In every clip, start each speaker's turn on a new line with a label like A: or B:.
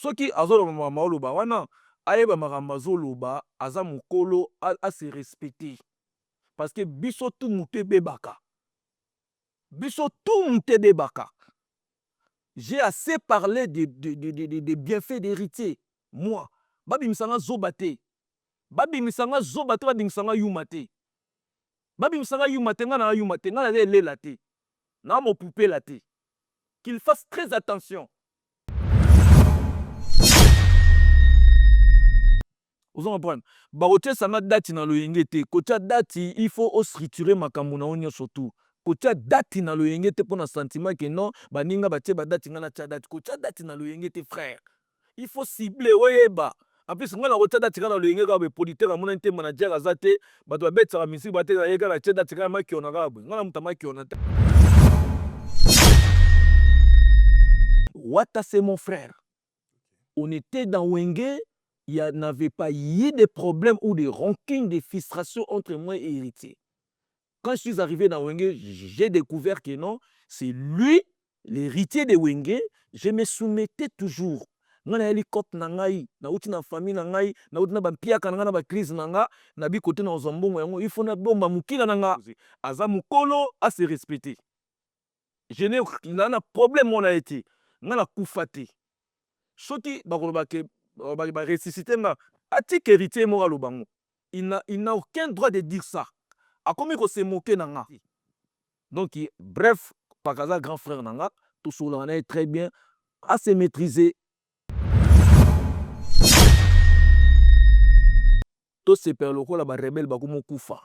A: soki azoloba maoloba wana ayeba makambo azoloba aza mokolo se respecter parce que biso tout mutu bebaka biso tout mutu bebaka. J'ai assez parlé des bienfaits d'héritier. Moi, babimisanga zobate. Babimisanga zobate, babimisanga yumate. Babimisanga yumate, ngana yumate, ngana le late. Na mo poupée late. Qu'il fasse très attention. Vous en comprenez? Barote sanga dati na loyenge te. Kotia dati, il faut structurer makambo na onyo surtout. Kotia dati na loyenge te pona sentiment que non, baninga batie ba dati ngana tia dati. Kotia dati na loyenge te frère. Il faut cibler oyeba. En plus ngana kotia dati ngana loyenge ka be producteur amona te manager azate, bato ba betsa musique bate na yeka la tia dati ngana makiona ka bwe. Ngana mutama kiona te. Wata c'est mon frère. On était dans Wenge, il n'avait pas eu de problème ou de rancune, de frustration entre moi et héritier. Quand je suis arrivé dans Wenge, j'ai découvert que non, c'est lui, l'héritier de Wenge. Je me soumettais toujours. Ngana hélicoptère nangai, na uti na famille nangai, na uti na bampia kananga na ba crise nanga, na bi côté na zombongo yango, il faut na bomba mukila nanga. Aza mukolo a se respecter. Je n'ai pas problème mon a été. Ngana kufate. Soki bakolobake ba ressusciter nga atik héritier mo alobango. Il n'a aucun droit de dire ça. A combien ko se moquer nanga. Donc bref, Pakaza grand frère nanga, tout sur l'en est très bien à se maîtriser. Tout ce père loko la ba rebelle ba komo kufa.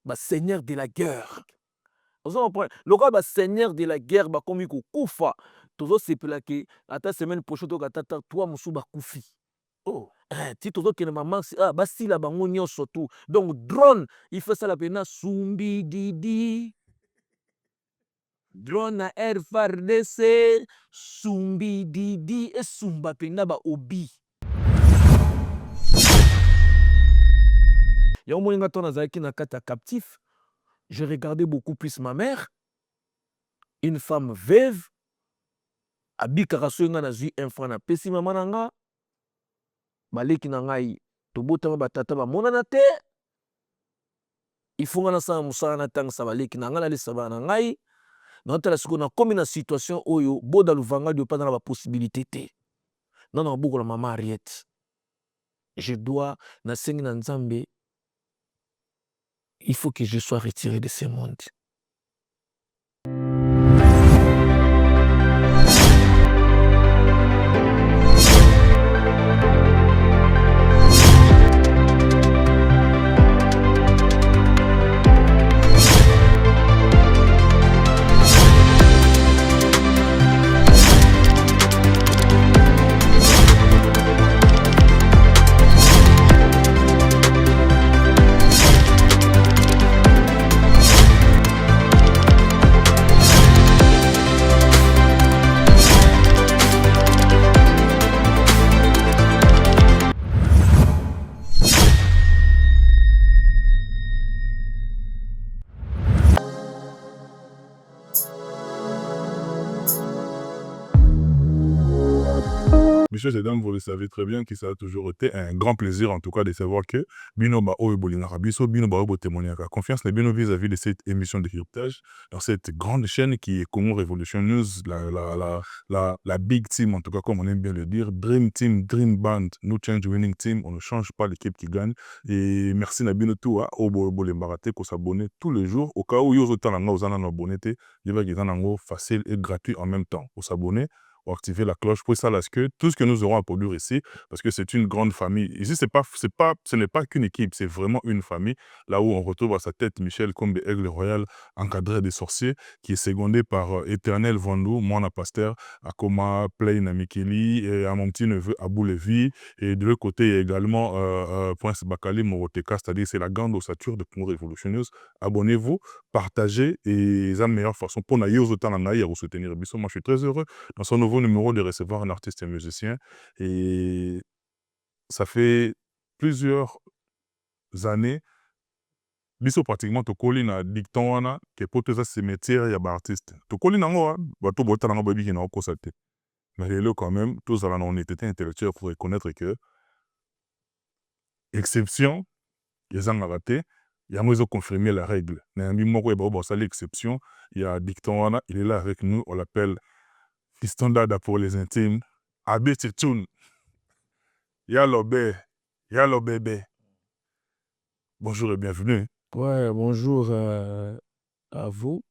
A: Ba seigneur de la guerre. Vous comprenez? Le roi seigneur de la guerre ba komi ko kufa. Tozo sepela ke ata semaine prochaine to katata toi musu ba kufi. Oh, ti tozo ke maman basi la bango nyonso tout. Donc drone, il fait ça la pena sumbi didi. Drone na Air FARDC sumbi didi et sumba pena ba obi. Ya moninga to nazaki na kata captif. Je regardais beaucoup plus ma mère, une femme veuve. Abika so nga nazui enfant na pesi mama nanga baleki na ngai tobotama batata ba monana te ifunga na sa musala na tanga sa baleki na ngala lesa ba na ngai na tala siko na komi na situation oyo boda luvanga dio pas na ba possibilité te non non buko la mama Ariette je dois na sengi na nzambe il faut que je sois retiré de ce monde.
B: Messieurs et dames, vous le savez très bien que ça a toujours été un grand plaisir, en tout cas, de savoir que Bino ba oyo bolingaka biso, Bino ba oyo botémoignaka confiance, les Bino vis-à-vis de cette émission de cryptage, dans cette grande chaîne qui est Congo Revolution News, la big team, en tout cas, comme on aime bien le dire, Dream Team, Dream Band, No Change Winning Team, on ne change pas l'équipe qui gagne. Et merci na Bino tout, oyo bolembarate, qu'on s'abonne tous les jours, au cas où yozo talanga ozana no abonné, je vais dire facile et gratuit en même temps, pour s'abonner. Ou activer la cloche pour ça là, que tout ce que nous aurons à produire ici, parce que c'est une grande famille. Ici, ce n'est pas qu'une équipe, c'est vraiment une famille. Là où on retrouve à sa tête Michel Kombe Aigle Royal, encadré des sorciers, qui est secondé par Éternel Vandou, Moana Pasteur, Akoma Play Namikeli, et à mon petit neveu Abou Levi. Et de l'autre côté, il y a également Prince Bakali Moroteka, c'est-à-dire c'est la grande ossature de Congo Revolution News. Abonnez-vous, partagez, et c'est la meilleure façon pour nous soutenir. Moi, je suis très heureux dans son nouveau numéro de recevoir un artiste et musicien. Et ça fait plusieurs années, biso pratiquement tokoli na dicton wana ke poto za cimetière ya ba artiste. Tokoli nango bato bota nango babi ki na okosa te. Mais lelo quand même, tous à la honnêteté intellectuelle, il faut reconnaître que exception, ils ont raté, ils ont confirmé la règle. Ça l'exception, il y a dicton, il est là avec nous, on l'appelle Fiston Dada pour les intimes. Abbé Tchetoun, Yalo bébé. Bonjour et bienvenue.
A: Ouais, bonjour à vous.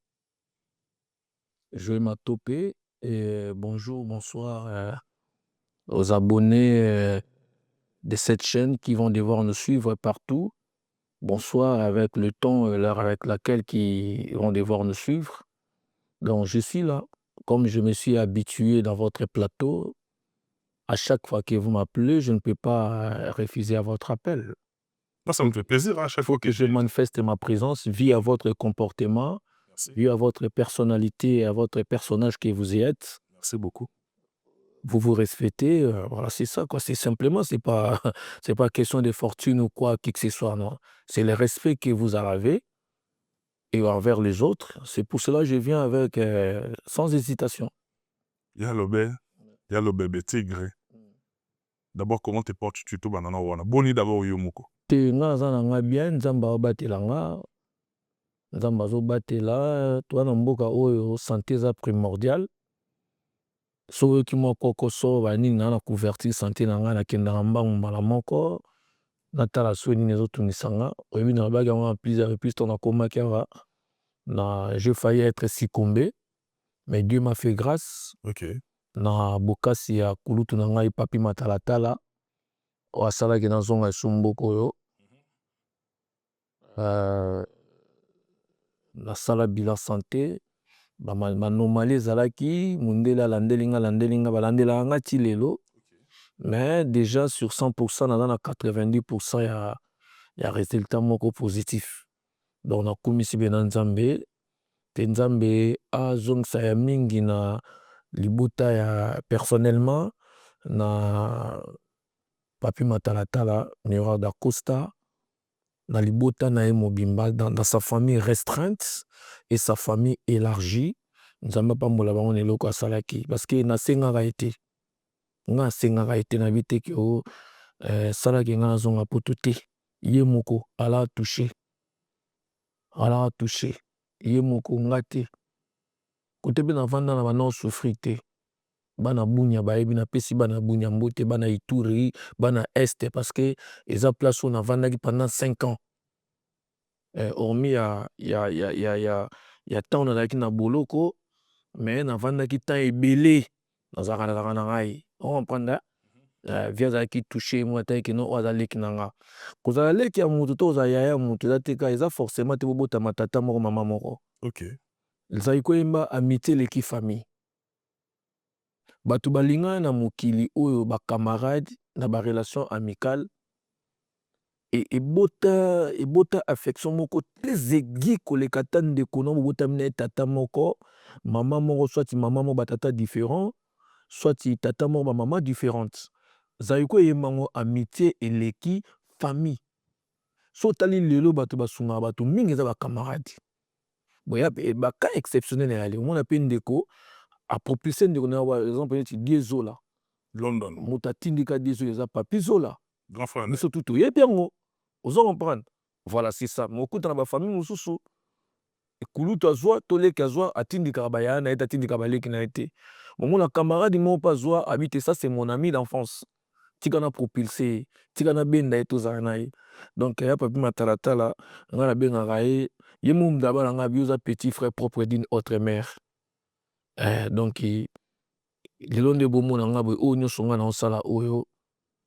A: Je vais topé et bonjour, bonsoir aux abonnés de cette chaîne qui vont devoir nous suivre partout. Bonsoir avec le temps, l'heure avec laquelle ils vont devoir nous suivre. Donc, je suis là. Comme je me suis habitué dans votre plateau, à chaque fois que vous m'appelez, je ne peux pas refuser à votre appel.
B: Moi, ça me fait plaisir à chaque fois
A: Que je manifeste ma présence via votre comportement, via votre personnalité et à votre personnage que vous êtes.
B: Merci beaucoup.
A: Vous vous respectez, voilà, c'est ça, quoi. C'est simplement, c'est pas question de fortune ou quoi, qui que ce soit, non. C'est le respect que vous avez et envers les autres. C'est pour cela que je viens avec, sans hésitation.
B: Yalo bébé tigre. D'abord, comment te portes-tu tout banana wana? Boni d'abord yomoko.
A: Te nga aza na nga bien, nzambe abatela nga, nzambe azobatela, toza na mboka oyo santé eza primordial. Soki oyoki moko koso banini naa na couverture santé na ngai nakendaka mbangu mbala moko natala soki nini ezotungisa nga oyebi nalobaki yango na plusieurs reprises to nakomaki awa j'ai failli être succombé mais Dieu m'a fait grâce na bokasi ya kulutu na ngai papi matalatala oyo asalaki nazonga esu mboka oyo nasala bilan santé banomali ezalaki mundele alandeli nga balandelaka nga ti lelo mais déjà sur 100% naza na 90% ya résultat moko positif donc nakumisi mpe na nzambe te nzambe azongisa ya mingi na libuta ya personnellement na papi matalatala miroir d'Acosta na libota na ye mobimba dans sa famille restreinte et sa famille élargie nzambe apambola bango na eloko asalaki parce que nasengaka ye te nga asengaka ye te nayebi te ke salaki nga nazonga poto te ye moko ala touché ye moko nga te kote mpe navanda na bana osouffrir te bana bunya bayebi napesi bana bunya mbote bana ituri bana este parce que eza place oyo navandaki pendant 5 ans hormis ya temps nazalaki na boloko mais navandaki temps ebele nazalaka na ngai ocomprendre vie azalaki touché moi ataki keno oyo aza leki na nga kozala leki ya motu to kozala yaya ya motu eza te ka eza forcément te bobotama tata moko mama moko ezalaki koyemba amitié eleki famille bato balingana na mokili oyo bakamarade na barelation amicale ebota affection moko très aigu koleka ta ndeko na bobotami na ye tata moko mama moko soit mama moko batata différent soit tata moko bamama différente ezalaki koyemba ngo amitié eleki famille so otali lelo bato basungaka bato mingi eza bakamarade boya baka exceptionnel ya lelo omona mpe ndeko apropulse ndeko na par exemple neti Die Zola
B: London
A: moto atindika Die Zola eza papi Zola
B: grand frère
A: biso tu toyebi yango ozo comprendre voilà c'est ça mais okutana bafamille mosusu ekulutu azwa to leki azwa atindikaka bayaya na ye te atindika baleki na ye te omona camarade moko mpe azwa abi te ça c'est mon ami d'enfance tika na propulse tika na benda ye tozala na ye donc ya papi matalatala ngai nabengaka ye ye mo mdaba na ngai abi oza petit frère propre d'une autre mère donc lelo nde bomona ngai boye oyo nyonso ngai naosala oyo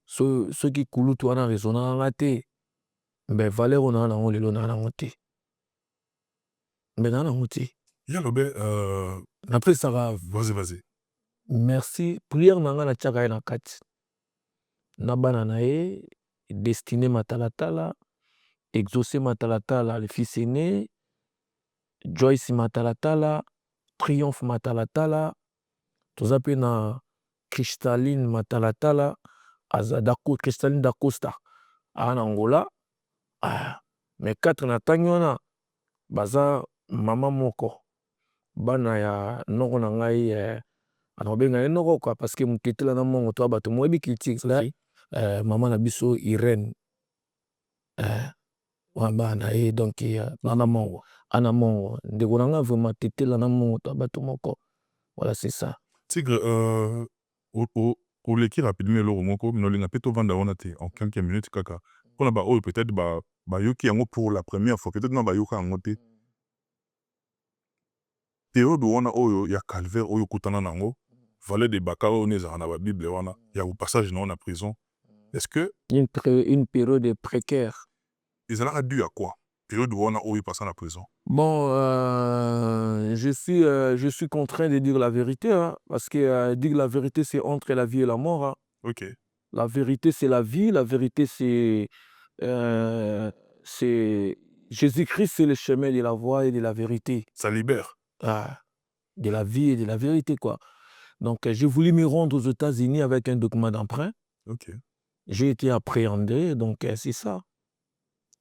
A: soki kulutu wana rezonaka nga te mbe valeur oyo naa nango lelo naa nango te mbe naa nango te
B: Yalobe
A: napesaka
B: vas-y
A: merci prière na ngai natiaka ye na kati na bana na ye destiné matalatala exaucé matalatala le fils aîné Joyce matalatala triomphe matalatala toza mpe na Cristalline matalatala Cristalline d'Acosta aa na Angola mais 4 na ntangi wana baza mama moko bana ya noko na ngai Alors benga enoko quoi parce que muketela na mongo to bato moyebi critique là maman na biso Irène wamba na ye donc ana mongo ndeko na nga vraiment tetela na mongo to bato moko voilà c'est ça.
B: Tigre oleki rapidement eloko moko minolinga mpe tovanda wana te en quelques minutes kaka mpona baoyo peut-être bayoki yango pour la première fois peut-être na bayoka yango te période wana oyo ya calvaire oyo okutana nango valet de baka oyo ezalaka na babible wana ya passage nango na prison est-ce que
A: une période précaire
B: ezalaka dû à quoi période wana oyo epasa na prison?
A: Bon, je suis contraint de dire la vérité, hein, parce que dire la vérité, c'est entre la vie et la mort. Hein.
B: Ok.
A: La vérité, c'est la vie. La vérité, c'est Jésus-Christ, c'est le chemin de la voie et de la vérité.
B: Ça libère.
A: Ah, de la vie et de la vérité, quoi. Donc, j'ai voulu me rendre aux États-Unis avec un document d'emprunt.
B: Ok.
A: J'ai été appréhendé, donc c'est ça.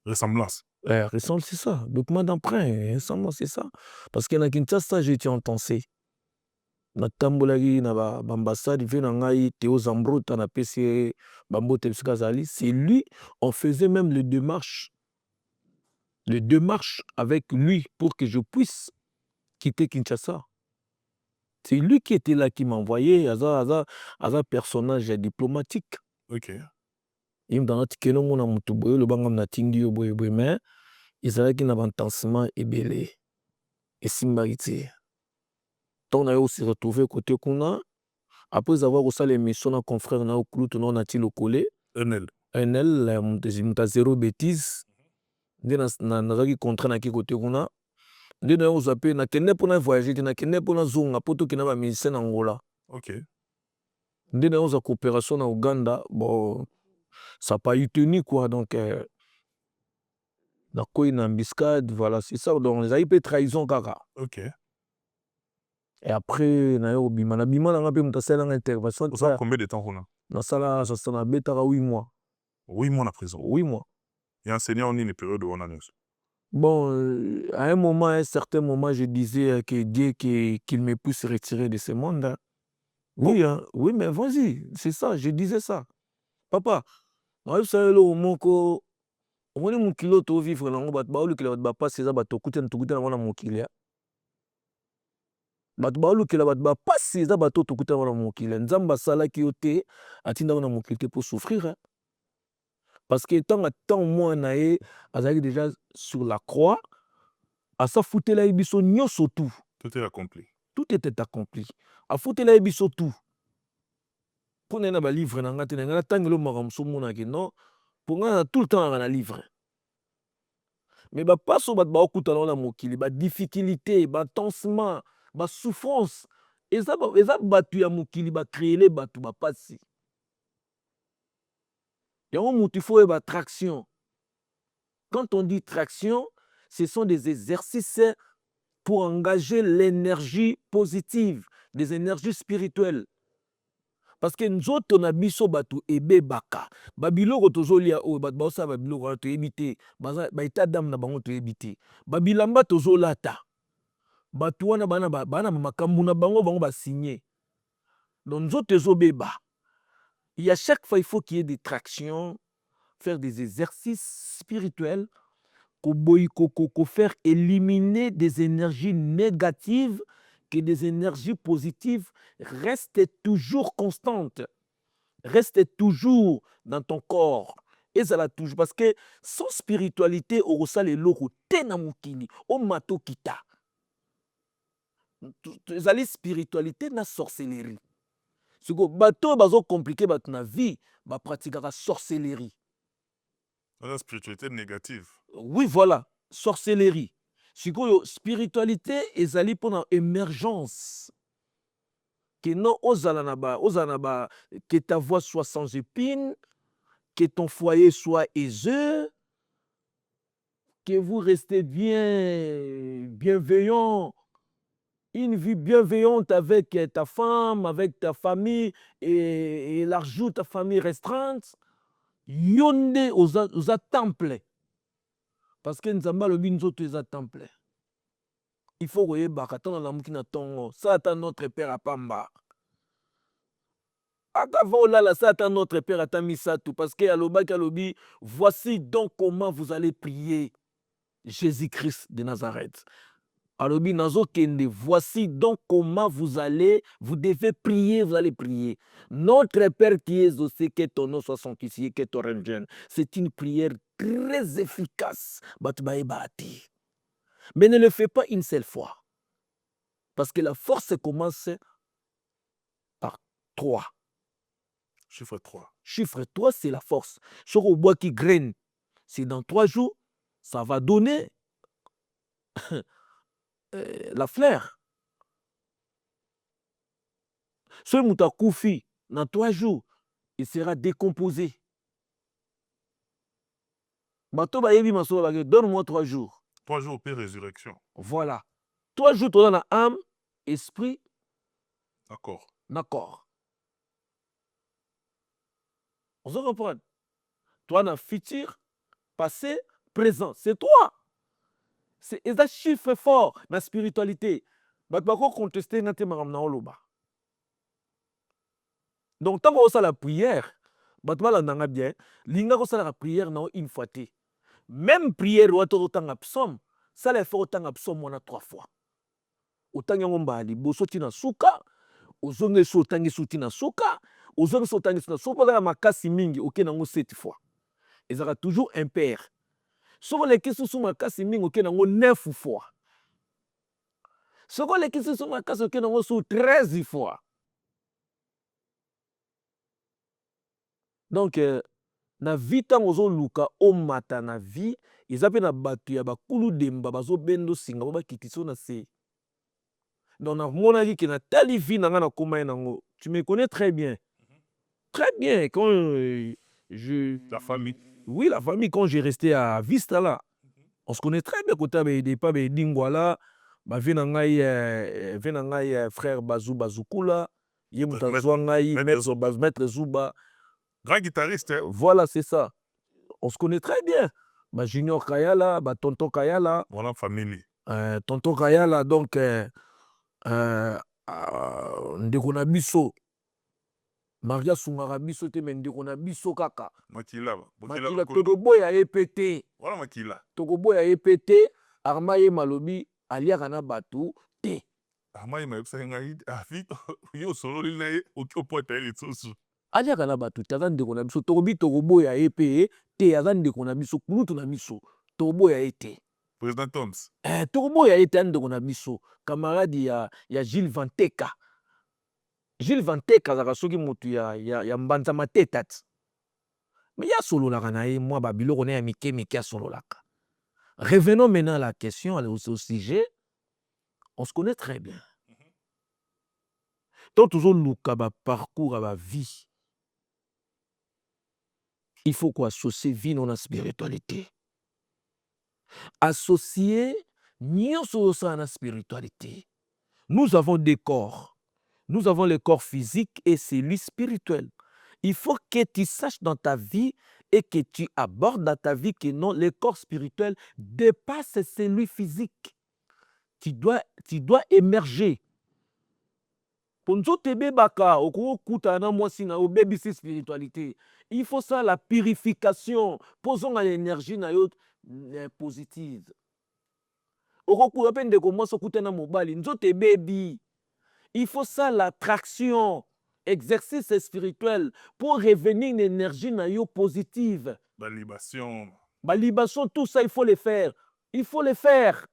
B: Ressemblance.
A: Ressemble, c'est ça. Document d'emprunt, ressemble, c'est ça. Parce que na Kinshasa, j'ai été intensé. Na tambolaki na bambassade, il na ngai Théo Zambrota na PC Bambote Psikazali. C'est lui, on faisait même les démarches avec lui pour que je puisse quitter Kinshasa. C'est lui qui était là, qui m'envoyait, un personnage diplomatique.
B: Ok.
A: Il me dit que non, on a le bangam na tingdi yo boy mais ezalaki na bantensement ebele esimbaki tant na yo se retrouver côté kuna après avoir osala émission na confrère na okulutu na nati lokole NL muta zéro bêtise nde nazalaki contrat na ki côté kuna nde na yo ozwa pe nakende mpona voyager te nakende mpona zonga mpo tokenda bamusicien na Angola.
B: Ok.
A: Nde na yo ozwa coopération na Uganda bon ça n'a pas eu tenu quoi donc na koi na embuscade voilà c'est ça donc les aïe peut trahison kaka.
B: Ok.
A: Et après na yo bima na nga pe mutasala nga intervention
B: ça combien de temps on a
A: na sala ça na betaka 8 mois.
B: 8 mois en prison.
A: 8 mois.
B: Et enseignant en une période où on a
A: bon à un moment à un certain moment je disais que Dieu qu'il me puisse retirer de ce monde. Hein. Oui hein, oui mais vas-y, c'est ça, je disais ça. Papa, na yo salelo moko omoni mokili oyo tovivre nango bato baolukela bato bapasi eza bato tokutana nango na mokili bato baolukela bato bapasi eza bato tokutana nango na mokili nzambe asalaki yo te atindaka na mokili te mpo souffrir parce que ntango ntango mwana na ye azalaki déjà sur la croix asafutela ye biso nyonso tout
B: est accompli.
A: Tout était accompli afutela ye biso tout mpo na ye na balivre na nga te na nga natangeli makambo so monaki non pour nga tout le temps na livre mais bapaso bato baokutana na mokili badifficulté batensement basouffrance eza bato ya mokili bacréele bato bapasi yango motu faut oyeba traction. Quand on dit traction ce sont des exercices pour engager l'énergie positive des énergies spirituelles. Parce que nzoto na biso bato ebebaka babiloko tozolia oyo bato baosala babiloko wana toyebi te baétat d'âme na bango toyebi te babilamba tozolata bato wana bana makambo na bango basigné donc nzoto ezobeba il y a chaque fois il faut qu'il y ait des tractions faire des exercices spirituels faire éliminer des énergies négatives que des énergies positives restent toujours constantes, restent toujours dans ton corps. Et ça la touche parce que sans spiritualité, au ressal et l'oro, tena mukili, o mato kita. La spiritualité na sorcellerie. Ce que bateau bazo compliqué bat na vie, ba pratiquera sorcellerie.
B: La spiritualité négative.
A: Oui, voilà, sorcellerie. Sikoyo spiritualité ezali pona émergence. Que non ozala que ta voix soit sans épines, que ton foyer soit aiseux, que vous restez bienveillant, une vie bienveillante avec ta femme, avec ta famille et élargir ta famille restreinte. Yonde oza temple. Parce que nous avons le nzoto eza temple. Il faut que nous ayons notre Père à Pamba. Avant olala ça ata notre père ata misato parce que alobaki alobi voici donc comment vous allez prier Jésus-Christ de Nazareth. Alobi nazokende, voici donc comment vous devez prier, vous allez prier. Notre Père qui es aux cieux, que ton nom soit sanctifié, que ton règne vienne. C'est une prière très efficace. Mais ne le fais pas une seule fois. Parce que la force commence par 3.
B: Chiffre 3.
A: Chiffre 3, c'est la force. Sur au bois qui graine, c'est dans 3 jours, ça va donner la fleur. Ce Moutakoufi, dans 3 jours, il sera décomposé. Donne-moi 3 jours.
B: 3 jours, puis résurrection.
A: Voilà. 3 jours, tu as la âme, esprit,
B: d'accord.
A: On se comprend. Toi, dans le futur, passé, présent. C'est toi. C'est un chiffre fort dans la spiritualité. Mais tu vas contester dans tes marams. Donc, tant que la prière, tu vas bien. Linga ko la prière une fois. Même prière, tu as autant de psaume. Ça les fait autant de psaume, on a 3 fois. Autant de mbali, bosoti na suka, ozonge sotangi suti na suka, ozonge sotangi suti na suka, na makasi mingi, ok nango 7 fois. Et ça sera toujours impair. Sauf les questions sur makasi mingi, ok nango 9 fois. Sauf les questions sur makasi, ok nango 13 fois. Donc, na vie ntango ozoluka omata na vie, eza mpe na bato ya bakulu demba bazobendo singa bo bakiti so na se. Donc, namonaki ke natali vie na nga na koma ye nango. Tu me connais très bien. Très bien. Quand
B: La famille.
A: Oui, la famille, quand j'ai resté à Vista là, on se connaît très bien. Quand tu as pas de Dingwala, frère Bazoukula, Maître Zouba.
B: Grand guitariste. Hein?
A: Voilà, c'est ça. On se connaît très bien. Junior Kayala, Tonton Kayala.
B: Voilà, famille.
A: Tonton Kayala, donc, Ndekona Bisso. Maria Sungara Bisso te Ndekona Bisso kaka.
B: Makila.
A: Tokoboya EPT.
B: Voilà Makila.
A: Tokoboya EPT. Armaye Malobi, Aliaka na Batu, te.
B: Armaye Malobi, Afit, yo solo linaye, okiopota elitsosu.
A: Aliaka na Batu, te azan Ndekona Bisso. Tokoboya EPT, te azan Ndekona Bisso, kulutu na Bisso. Tokoboya EPT.
B: Président Toms.
A: Tokoboya EPT Ndekona Bisso. Camarade ya Gilles Vanteka. Gilles Vanteka azaka soki motu ya mbanza matetat. Mais ya solo la kanaye moi babilo kone ya mike solo laka. Revenons maintenant à la question, au sujet. On se connaît très bien. Donc toujours le parcours à la vie. Il faut quoi associer vie dans la spiritualité. Associer ni à la spiritualité. Nous avons des corps. Nous avons le corps physique et celui spirituel. Il faut que tu saches dans ta vie et que tu abordes dans ta vie que non, le corps spirituel dépasse celui physique. Tu dois émerger. Pour nous spiritualité, il faut ça la purification. Posons l'énergie positive. Il faut ça l'attraction, exercice spirituel pour revenir une énergie positive.
B: La
A: libation, tout ça, il faut le faire. Il faut le faire.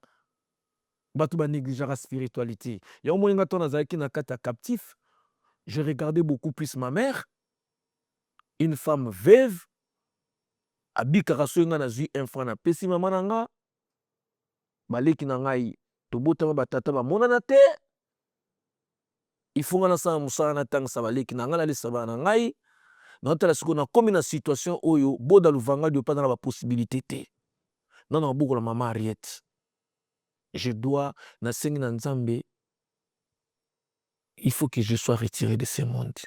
A: Batouba négliger la spiritualité. Il y a un moment captif. Je regardais beaucoup plus ma mère, une femme veuve, abikaraso nga nazi enfant na pesi mama nanga, maleki na ngai, tobotama batata ba monana te. Il faut que nous musana tang sabaleki na ngala lesaba na ngai na tala siko na komi na situation oyo boda luvanga de pas dans la possibilité te. Non non beaucoup la maman Ariette. Je dois na sengi na nzambe. Il faut que je sois retiré de ce monde.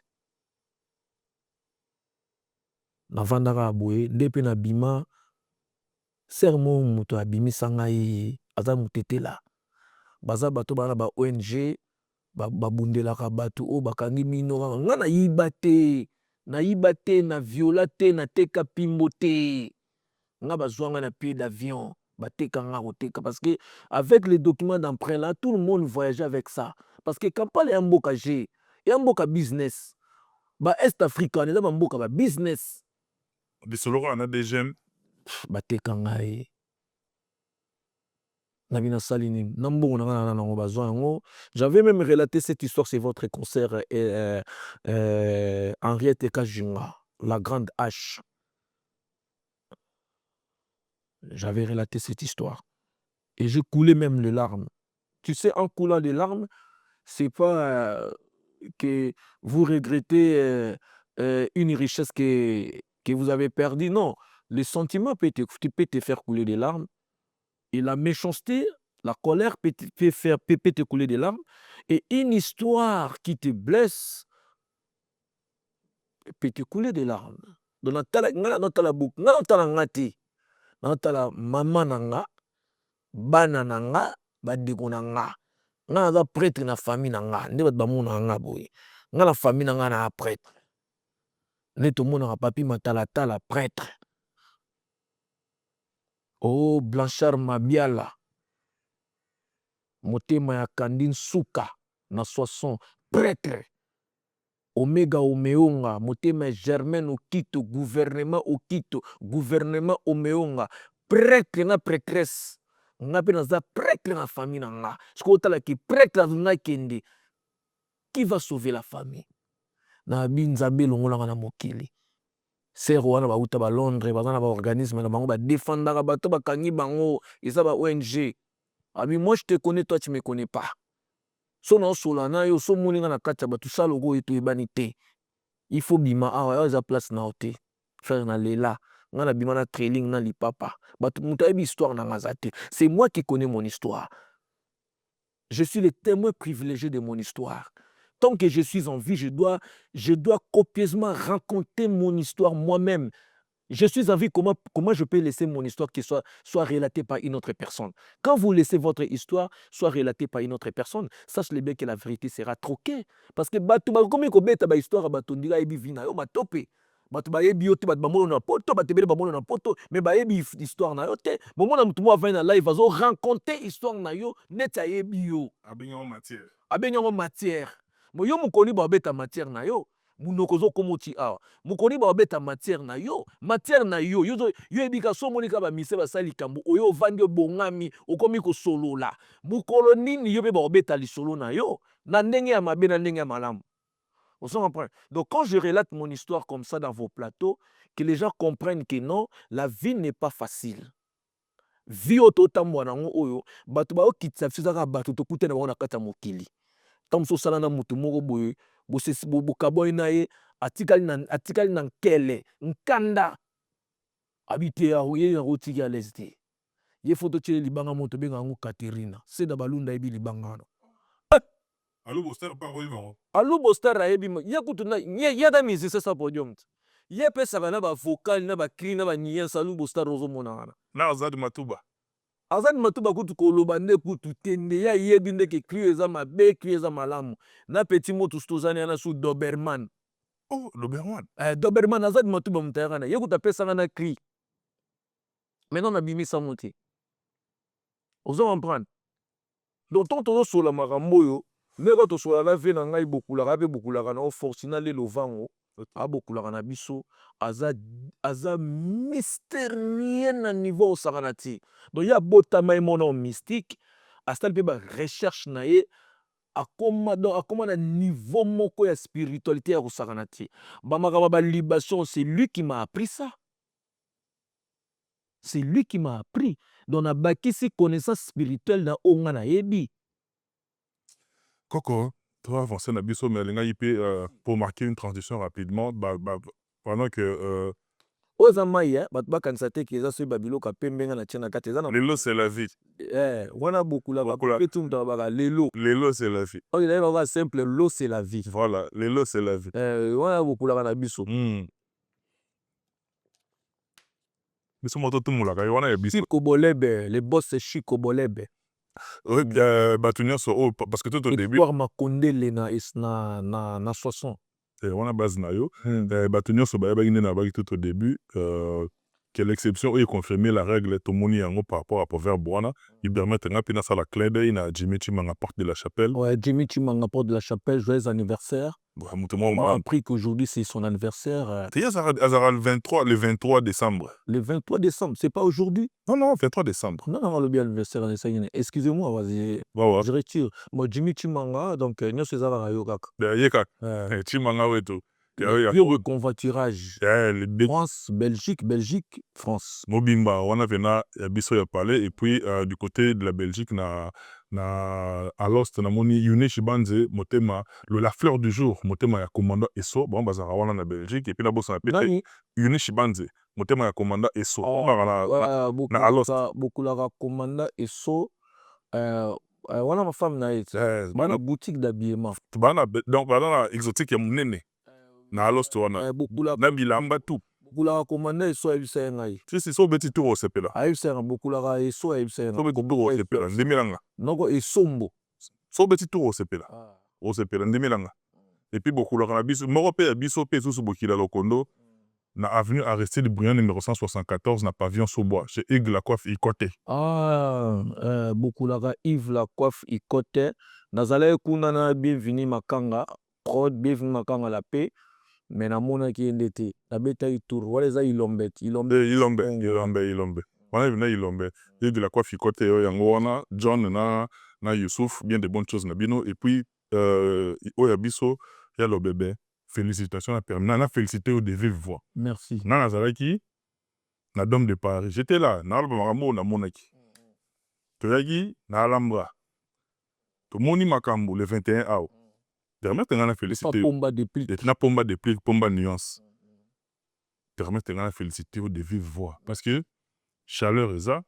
A: Na vandaka boye ndepe na bima sermo muto abimi sangai aza mutetela. Baza bato bana ba ONG babundelaka bato oyo bakangi mino nga nayiba te na viola te nateka pimbo te nga bazwanga na pied d'avion bateka nga koteka parce que avec les documents d'emprunt là tout le monde voyageait avec ça parce que Kampala ya mboka G ya mboka business ba Est Africain eza bamboka ba business
B: lisolo kaka na DGM
A: bateka ngai nabi nasali nini na mbongo na nga nango bazwa yango. J'avais même relaté cette histoire sur votre concert Henriette Kajunga la grande H. J'avais relaté cette histoire et j'ai coulé même les larmes. Tu sais, en coulant les larmes, c'est pas que vous regrettez une richesse que vous avez perdue. Non, le sentiment peut te faire couler des larmes et la méchanceté, la colère peut te couler des larmes et une histoire qui te blesse peut te couler des larmes. Donc, natala mama nanga bana nanga bandeko nanga nga naza prêtre na famille nanga nde bato bamona nga boye nga na famille nanga na prêtre nde tomonaka papi matalatala prêtre. Oh Blanchard Mabiala motema ya kandi nsuka na 60 prêtre. Omega Omeonga, motema Germaine Okito, gouvernement Okito, gouvernement Omeonga, prêtre na prêtresse. Nga pe naza prêtre na famille na nga. Siko tala ki prêtre na kende. Qui va sauver la famille? Na binzabe longola na mokili. Sero wana ba uta ba Londres, ba na ba organisme na bango ba défendaka bato ba kangi bango, eza ba ONG. Abi moi je te connais, toi tu me connais pas. So na solana yo so moninga na kati ya bato salogo eto ebani te. Il faut bima awa za place na hote. Faire na lela. Nga na bima na trailing na lipapa. Bato muta ebi histoire na ngazate. C'est moi qui connais mon histoire. Je suis le témoin privilégié de mon histoire. Tant que je suis en vie, je dois copieusement raconter mon histoire moi-même. Je suis en vie, comment je peux laisser mon histoire qui soit relatée par une autre personne. Quand vous laissez votre histoire soit relatée par une autre personne, sachez bien que la vérité sera troquée. Parce que comme une histoire, bato bayebi yo te bato bamono na poto bato ebele bamono na poto mais bayebi histoire na yo te bomona mutu mo avandi na live azo raconter histoire na yo neti ayebi yo abenyango matière mo yo mokoni babeta matière na yo munoko zo komoti awa mokoni babeta matière na yo yo ebika so monika ba mise basali kambu oyo ovandi obongami okomi kosolola mokolo nini yo be babeta lisolo na yo na ndenge ya mabe na ndenge ya malamu. Donc quand je relate mon histoire comme ça dans vos plateaux, que les gens comprennent que non, la vie n'est pas facile. Vie ototambo nango oyo, bato ba okitsa fisaka bato to kute na bango na kata mokili. Tamso sala na mutu moko boye, bokaboy na ye, atikali na nkele, nkanda. Habité ya oye ya rotiki ya lesde. Ye foto tshele libanga moto benga ngo Katerina. C'est da balunda ebi libanga no.
B: Allo Boster pas oyebi.
A: Allo Boster ayebi ya kutuna ya da musicien sa podium. Ye pesaka na ba vocal na ba cri na ba nuance Allo Boster ozo mona wana.
B: Na Azad Matuba.
A: Azad Matuba kutu koloba nde kutu tende ya yebi nde ke cri eza mabe cri eza malamu. Na petit moto stozani na su Doberman.
B: Oh, Doberman.
A: Doberman Azad Matuba mutayaka na ye kutu pesaka na cri. Maintenant na bimi sa moti. Ozo comprendre. Donc tant ozo sola makambo yo ndeko tosola na vie na ngai bokulaka pe bokulaka na fortuna le lovango abokulaka na biso aza mystérieux na niveau osakana ti donc ya botama mona mystique asali pe ba recherche na ye akoma na niveau moko ya spiritualité ya kosakana ti bamakaba ba libation c'est lui qui m'a appris ça. C'est lui qui m'a appris. Donc na bakisi connaissance spirituelle na onga na yebi.
B: Coco, toi avancer na biso mais lenga IP pour marquer une transition rapidement pendant que
A: oza mai bato bakanisa te ke eza soki babiloko apembenga na tia na kati eza na
B: lelo c'est la vie.
A: Wana bokula pe tu mutaka baka lelo.
B: Lelo c'est la vie.
A: Ok d'ailleurs baba simple l'eau c'est la vie.
B: Voilà, lelo c'est la vie.
A: Wana bokula na biso.
B: Biso moto tumulaka wana ya biso.
A: Chico Bolebe, le boss c'est Chico Bolebe.
B: Oui, bato nyonso oyo parce que tout au début
A: Espoir Makondele na Soissons.
B: wana base na yo bato nyonso bayebaki nde nabaki tout au début que l'exception oyo confirmer la règle tomoni yango par rapport à proverbe wana ipermettre nga mpe nasala clin d'œil na Jimmy Chimanga porte de la chapelle.
A: Ouais, Jimmy Chimanga porte de la chapelle, joyeux anniversaire.
B: moto
A: On
B: moko
A: m'a
B: malamu
A: appris qu'aujourd'hui c'est son anniversaire.
B: te ye azala le 23 décembre.
A: Le 23 décembre, c'est pas aujourd'hui?
B: Non, 23 décembre.
A: Non, le bien anniversaire. Excusez-moi, vas-y.
B: Wawa.
A: Je retire. Moi, Jimmy Chimanga, donc, nous sommes à Kaka.
B: ye kaka Chimanga wetu
A: Le vieux reconvoiturage. France, Belgique, France.
B: mobimba wana vena ya biso ya palais et puis du côté de la Belgique na à l'ost namoni Yune Shibanze motema la fleur du jour motema ya commandant Esso bon bazara wana na Belgique et puis na bosa na pété Yune Shibanze motema ya commandant Esso na alost
A: bokulaka commandant Esso wana ma femme na bana boutique d'habillement
B: bana donc bana exotique ya munene na alost wana na bilamba tout
A: bokulaka commandant Esso ayebisa ngai
B: si so beti tour osepela
A: ayebisa bokulaka Esso ayebisa
B: so beti tour osepela ndemelanga
A: noko esombo
B: so beti tour osepela ndemelanga et puis bokulaka na biso moko pe ya biso pe susu bokila lokondo na avenue Aristide Briand numéro 174 na pavillon Sobois chez Yves Lacoiffe Ikote.
A: Bokulaka Yves Lacoiffe Ikote nazala kuna na bienvenue makanga prod bienvenue makanga la paix mais namonaki ende te nabetaki tour wala eza ilombe
B: wana vina ilombe Yves Lacoiffe Ikote yo yango wana John na Youssouf bien de bonnes choses na bino et puis oya biso ya lo bébé. Félicitations à Permina. Na félicité au de vive voix.
A: Merci.
B: Na nazalaki na Dôme de Paris. J'étais là. Na alba makambo na monaki. Toyaki na Alhambra. To moni makambo le 21 août. Permettre nga na félicité.
A: Pomba de pli.
B: Na pomba de pli, pomba nuance. Permettre nga na félicité au de vive voix. Parce que chaleur eza,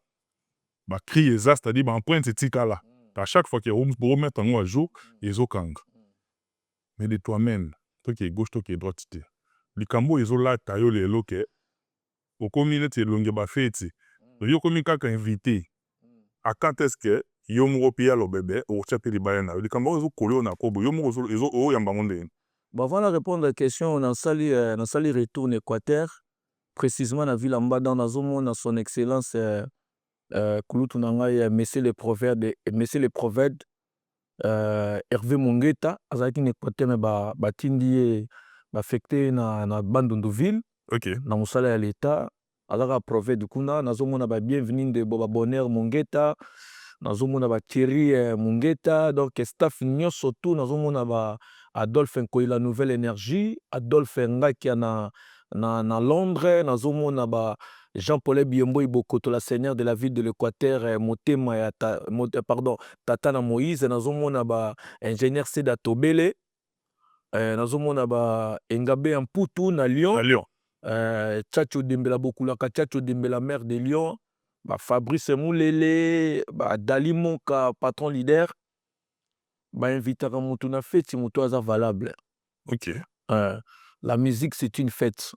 B: ba cri eza, c'est-à-dire ba empreinte tika là. À chaque fois que vous remettre en à jour, ils ont kang. Mais de toi-même. Qui est gauche, qui est droite. Likambo ezolata yo lelo ke okomi neti elonge bafeti yo komi kaka invité à quand est-ce que yo moko pia lo bébé otia pe libaya na yo likambo ezokolo na kobo yo moko oyamba ngo ndeni.
A: Avant de répondre à la question, on a sali retour en Équateur, précisément dans la ville en bas dans la zone dans son excellence Kulutu Nangai, messieurs les prophètes Hervé Mongeta azalaki na Équateur mais batindi affecté na Bandunduville na mosala ya l'état azalaka prophète kuna nazomona bienvenue de bonheur Mongeta nazomona Thierry Mongeta donc staff nyonso tout nazomona Adolphe Nkoila nouvelle énergie Adolphe Ngaki na Londres nazomona Jean-Paul Biombo Ibokoto la seigneur de la ville de l'Équateur motema Tatana Moïse nazomona ingénieur Seda Tobele nazomona Engabe Amputu na Lyon Tchacho Dembela Bokulaka Tchacho Dembela maire de Lyon Fabrice Moulele Dali Monka patron leader invitaka mutu na fête mutu aza valable.
B: OK.
A: La musique c'est une fête.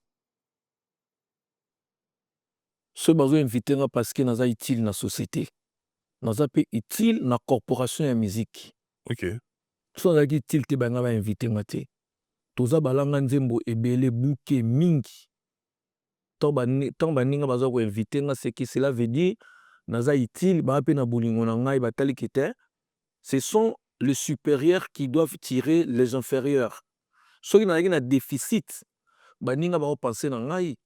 A: Ce bazo invité parce que naza utile na société. Naza pe utile na corporation ya musique.
B: OK.
A: So naza utile te banga ba invité ngate. Toza balanga nzembo ebele bouquet mingi. Tant baninga bazo ko invité nga c'est que cela veut dire naza utile ba pe na bolingo na ngai batali kete. Ce sont les supérieurs qui doivent tirer les inférieurs. Ceux qui n'ont pas de déficit, baninga ba penser na ngai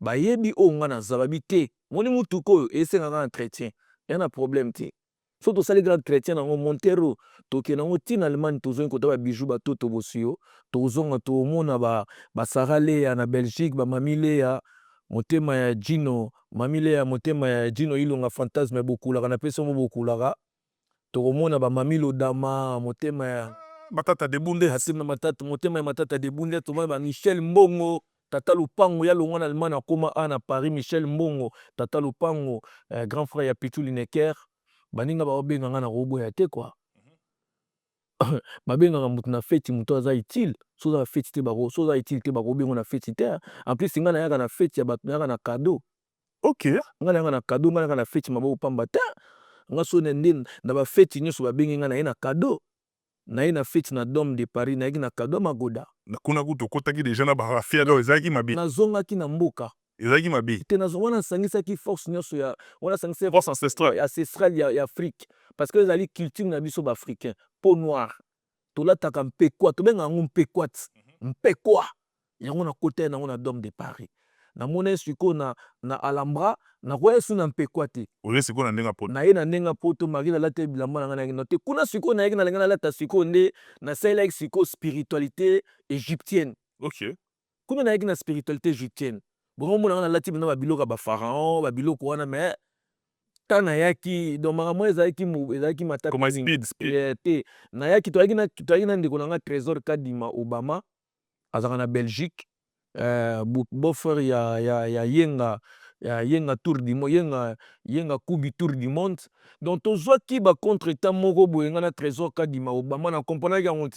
A: bayebi o nga na zababité moni mutu ko ese nga entretien y a un problème ti so to sali grand entretien na Montero to ke na tina Allemagne to zo ko ta ba bijou ba toto bosio to zonga to mona ba sarale ya na Belgique ba mamile ya motema ya Gino mamile ya motema ya Gino ilonga fantasme bokula na pesa mo bokula to mona ba mamilo dama motema ya
B: matata de bunde
A: hasim matata motema ya matata de bunde to ba Michel Mbongo Tata Lupango ya longwa na Allemagne akoma na Paris Michel Mbongo Tata Lupango grand frère ya Pichu Lineker baninga ba obenga na robo ya te quoi babenga mutu na fête mutu aza utile so za fête te bako so za utile te bako benga na fête te en plus ngana yaka na fête ya bato yaka na cadeau.
B: OK.
A: Ngana yaka na cadeau ngana yaka na fête mabo pamba te nga so nende na ba fête nyonso ba bengi nga na ye na cadeau na ye na fête na Dôme de Paris na ye na cadeau Magoda
B: na kuna kuto kotaki déjà na ba fiero ezaki mabe
A: nazongaki na mboka
B: ezaki mabe
A: te wana sangisaki force nyonso ya wana sangisaki
B: force ancestrale
A: ancestrale ya Afrique parce que ezali culture na biso ba africain peau noire tolataka mpekwa tobenga yango mpekwa yango na kota yango na Dôme de Paris namona siko na Alhambra na koya su na mpekwa te
B: oye siko na ndenga poto
A: na ye na ndenga poto mari nalata bilamba na ngai na te kuna siko na ye na lenga nalata siko nde nasalelaki siko spiritualité égyptienne
B: ok
A: kuna na ye na spiritualité égyptienne bongo mona nga nalati bina babiloko ya bapharaon babiloko wana mais ntango nayaki donc makambo ezalaki matata te nayaki toyaki na ndeko na nga Trésor Kadima Obama azalaka na Belgique beau-frère ya yenga tour du monde yenga kubi tour du monde donc tozwaki ba contre-temps moko boye nga na Trésor Kadima Obama na comprenaki yango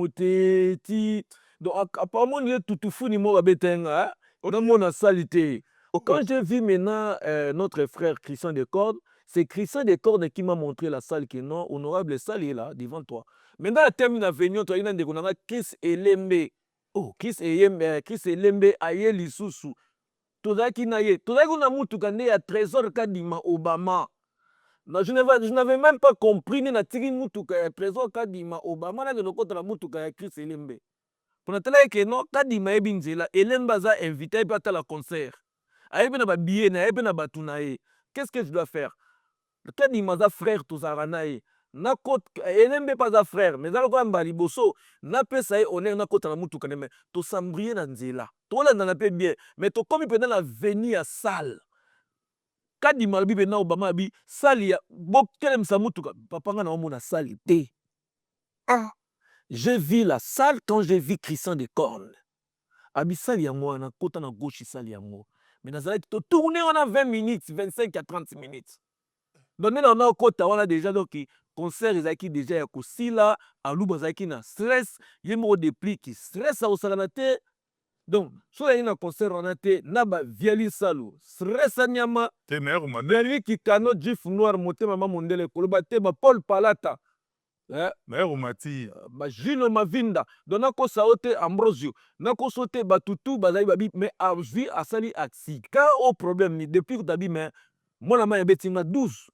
A: te ti donc apparemment ni tutufuni moko abetenga namona sali te. Quand j'ai vu maintenant notre frère Christian Descordes, c'est Christian Descordes qui m'a montré la salle qui non, honorable salle est là devant toi. Maintenant, la termine à venir, tu as une Chris Elembe. Oh, Chris Elembe aye lisusu. Tozaki na ye. Tozaki na mutu kande ya Trésor Kadima Obama. Je n'avais même pas compris na tiki mutu ka Trésor Kadima Obama na lokota la mutu ka Chris Elembe. Pour natala ke non Kadima ebinzela Elembe za invité pa ta la concert. Qu'est-ce que je dois faire? Quand il m'a frère, tout ça, na côte, et n'aime pas frère, mais dans le coin Baliboso, n'a pas ça, on est na côte à moutou quand même, to sambrier dans zela, to là n'a pas bien, mais to comme il peut dans la venir à salle. Quand il m'a dit, Obama, bi, salle, ya, bok, quel sa moutou, papa, n'a pas salle, té. Ah, j'ai vu la salle quand j'ai vu Christian Descordes. Abi salle, ya moi, na côte à gauche, salle, ya moi. Mais dans la tourner on a 20 minutes, 25 à 30 minutes. Donc on a côté on a déjà donc concert ezaki déjà ya kosila aluba zaki na stress, yemo dépli qui stress au salanate. Donc so ya na concert on a te na ba viali salo, stress anyama,
B: te mère madame
A: qui cano gif noir motema mama mondele koloba te ba Paul Palata.
B: mère mati
A: ba Gino Mavinda dona ko saote Ambrosio nako sote batutu bazali babi mais a vu asali accident au problème ni depuis que tabi mais mona ma betinga 12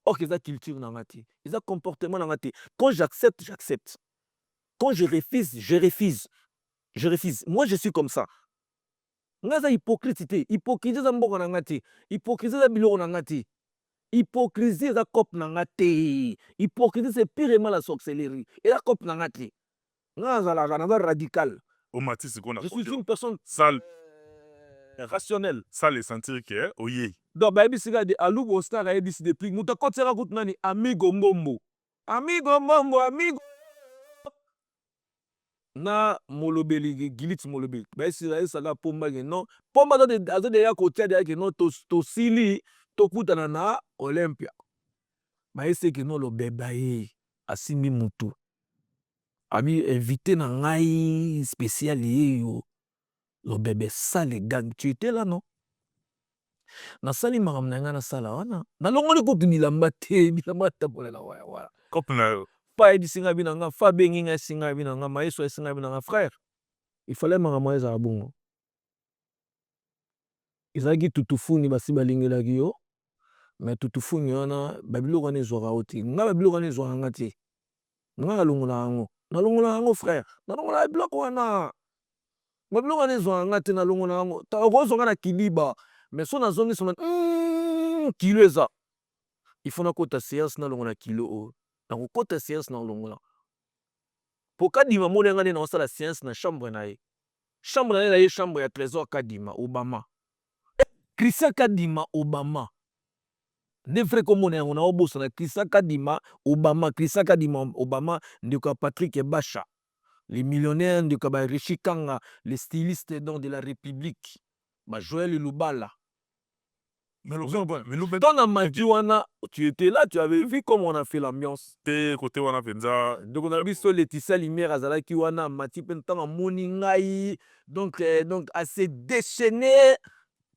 A: ok ça culture na ngati ça comportement na ngati quand j'accepte quand je refuse moi je suis comme ça ngaza hypocrite za mboka na ngati hypocrisie za biloko na ngati. Hypocrisie est la cop nangate. Hypocrisie c'est purement la sorcellerie. Et la cop nangate. Radical. Je suis une personne
B: sale
A: rationnelle.
B: Sale sentir que oye.
A: Donc baby siga de alubo ostar a décidé plus. Muta kotera gut nani amigo mbombo. Amigo na molobeli gilit molobeli. Baby siga sala pomba non. Pomba de ya kotia de ya non to sili. Tokutana na Olympia. Maese que non lo bebaye asimi mutu. Ami invité na ngai spécial yo. Lo bébé sale gang. Tu étais là non? Na sali maram na nga na sala wana. Na longoli ko bilamba te bilamba tapole la wala.
B: Kop na
A: pa edi singa bina nga fa bengi nga singa bina nga maeso singa bina nga frère. Il fallait maram eza bongo. Izaki tutufuni basi balingelaki yo. Mais tutufuni wana babiloko wana ezwaka oti nga babiloko wana ezwaka nga te nga nalongola yango frère nalongola babiloko wana babiloko wana ezwaka nga te nalongola yango okozonga na kiliba mais so nazongi sona kilo eza il faut nakota séance nalongola kilo oyo nakokota séance nalongola po Kadima mona nga nde naosala séance na chambre na ye chambre ya Trésor Kadima Obama Christian Kadima Obama ne vrai comme on est on a obosa na Christian Kadima Obama ndeko Patrick Ebacha les millionnaires ndeko ba Rishi Kanga les stylistes de la République ba Joël Lubala
B: mais
A: dans la marijuana tu étais là tu avais vu comment on a fait l'ambiance
B: te côté wana penza
A: donc on a vu sur Laetitia Lumière azalaki wana mati pentant moni ngai donc assez déchaîné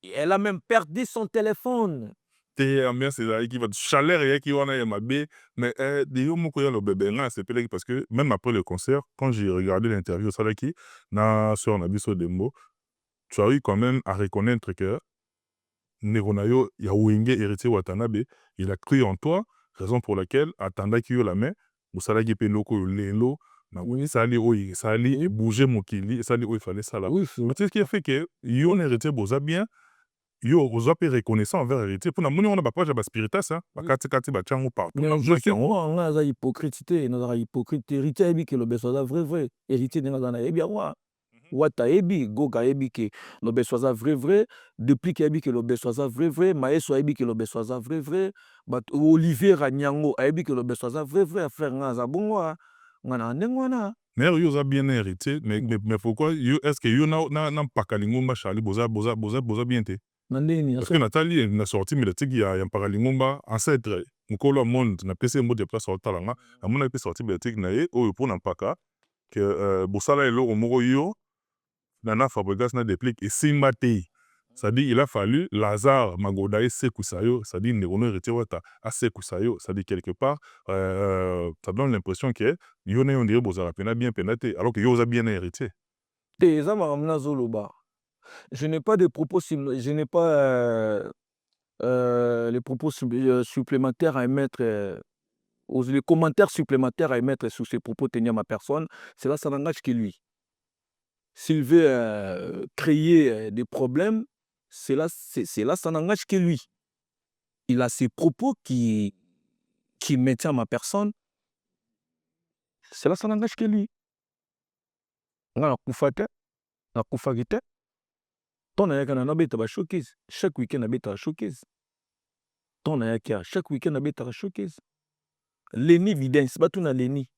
A: elle a même perdu son téléphone.
B: te ambiance ezalaki chaleur eyaki wana ya mabe mais de yo moko ya lobebe nga asepelaki parce que même après le concert quand j'ai regardé l'interview osalaki na sœur na biso Dembo tu as eu quand même à reconnaître que ndeko na yo ya wenge héritier Watanabe il a cru en toi raison pour laquelle atandaki yo la main osalaki mpe eloko oyo lelo namoni esali oyo esali bouger mokili esali oyo efale sala
A: Oui,
B: c'est ce qui a fait que yo na héritier boza bien yo oza mpe reconnaissant envers héritier mpona moni wana bapage ya baspiritas bakatikati batia yango partout
A: nga aza hypocrite te nazalaka hypocrite te héritier ayebi ke lobeso aza vrai héritier ndenge aza na yebi yango wata ayebi goga ayebi ke lobeso aza vrai depuis ke ayebi ke lobeso aza vrai maeso ayebi ke lobeso aza vrai Olivier Ranyango ayebi ke lobeso aza vrai affaire nga aza bongo nga na ndenge wana
B: mais yo oza bien héritier mais pourquoi yo est ce que yo na mpaka lingomba Charlie boza bien te
A: na ndeni
B: parce que natali na sortie médiatique ya mpaka lingomba ancêtre mokolo ya monde napesi ye mbote place aotala nga namonaki mpe sortie médiatique na ye oyo mpona mpaka ke bosala eloko moko yo na Fabregas na déplique esimba te c'est-à-dire il a fallu Lazare Magoda esekuisa yo c'est-à-dire ndeko no héritier wata asekuisa yo c'est-à-dire quelque part ça donne l'impression que yo na yo ndire bozala pena bien pena te alors que yo oza bien na héritier
A: te eza makambo nazoloba je n'ai pas de propos je n'ai pas les propos supplémentaires à émettre les commentaires supplémentaires à émettre sur ces propos tenus à ma personne, cela ça n'engage que lui. S'il veut créer des problèmes, cela ça n'engage que lui. Il a ses propos qui maintiennent ma personne, cela ça n'engage que lui. Nga na kufaki te, ton ayaka na nabeta ba showcase, chaque week-end nabeta showcase. Ton ayaka chaque week-end nabeta showcase. Leni Vidence, batu na Leni.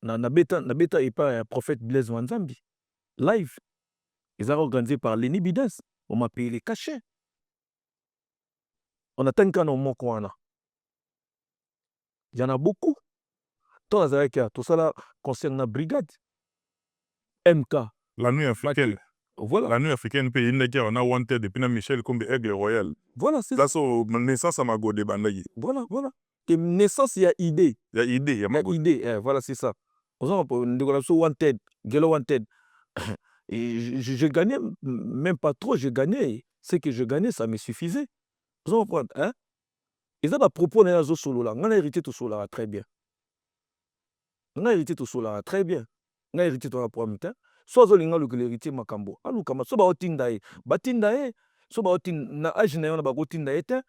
A: Nabeta et pas prophète Blaise Wanzambi. Live. Ils ont organisé par Leni Vidence. On m'a payé les cachets. On attend qu'un homme wana. Il y en a beaucoup. Toi, Azareka, tout ça là concerne la brigade. MK.
B: La nuit africaine.
A: Voilà.
B: La nuit africaine, pays on a wanted depuis na Michel comme Aigle Royal.
A: Voilà, c'est
B: ça. Là, naissance à Magode Bandagi.
A: Voilà. Et naissance, il y a idée.
B: Il y a idée.
A: Voilà, c'est ça. On wanted, Gelo wanted. Et je gagnais même pas trop, je gagnais. Ce que je gagnais, ça me suffisait. Vous comprenez, hein? Et ça, à propos de la solo là, on a hérité tout cela très bien. On a hérité tout cela très bien. On a hérité tout la première temps. Soit on a hérité makambo. Alu kama so ba otindae. Batindae, so ba otin na âge na yon ba otindae te.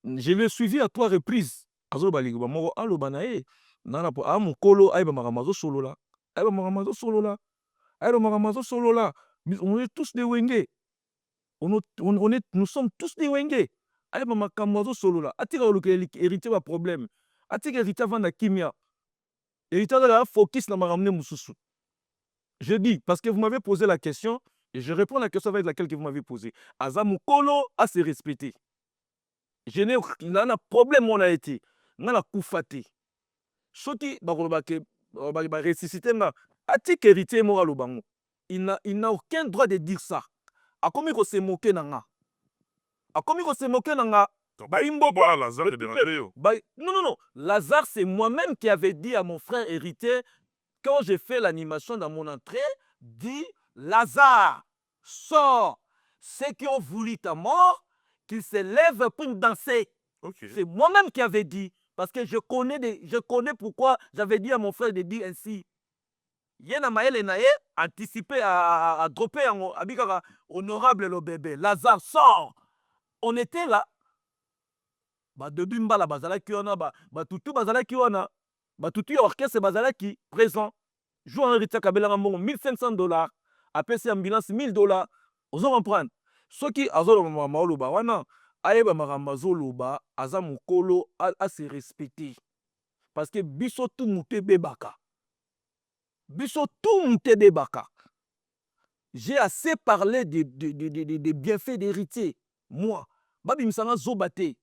A: Je l'ai suivi à 3 reprises. Azo ba ligo ba moko alu banae. Nana po amu kolo ay ba makamazo solo là. Ay ba makamazo solo là. On est tous des wenge. Nous sommes tous des wenge. Aïe, ma kamazo solo là. Atira le héritier va problème. Atira héritier va na kimia. Héritier va focus na maramne mususu. Je dis, parce que vous m'avez posé la question, et je réponds à la question avec laquelle vous m'avez posé. Azamu Kolo a se respecter. Je n'ai pas problème, on a été. On a koufate. Soti, ba ressuscité, atik héritier mora lobango. Il n'a aucun droit de dire ça. A combien qu'on s'est moqué nanga? A combien qu'on s'est moqué nanga? Non. Lazare, c'est moi-même qui avais dit à mon frère héritier, quand j'ai fait l'animation dans mon entrée, dit Lazare, sors. Ceux qui ont voulu ta mort, qu'ils se lèvent pour danser. Okay. C'est moi-même qui avais dit. Parce que je connais pourquoi j'avais dit à mon frère de dire ainsi. Yena maele nae anticipé à dropper abikaka honorable le bébé. Lazare sort. On était là. Ba début mbala bazala ki wana ba tutu bazala ki wana. Ba tutu orchestre bazala ki présent. Joue en Rita Kabela Ramon $1,500. Après c'est ambulance $1,000. Vous comprenez? Ce qui azolo maolo ba wana ayeba makambazo loba aza mukolo a se respecter. Parce que biso tout muté bebaka. Biso tout muté bebaka. J'ai assez parlé des bienfaits d'héritier. Moi, babi misanga zobate.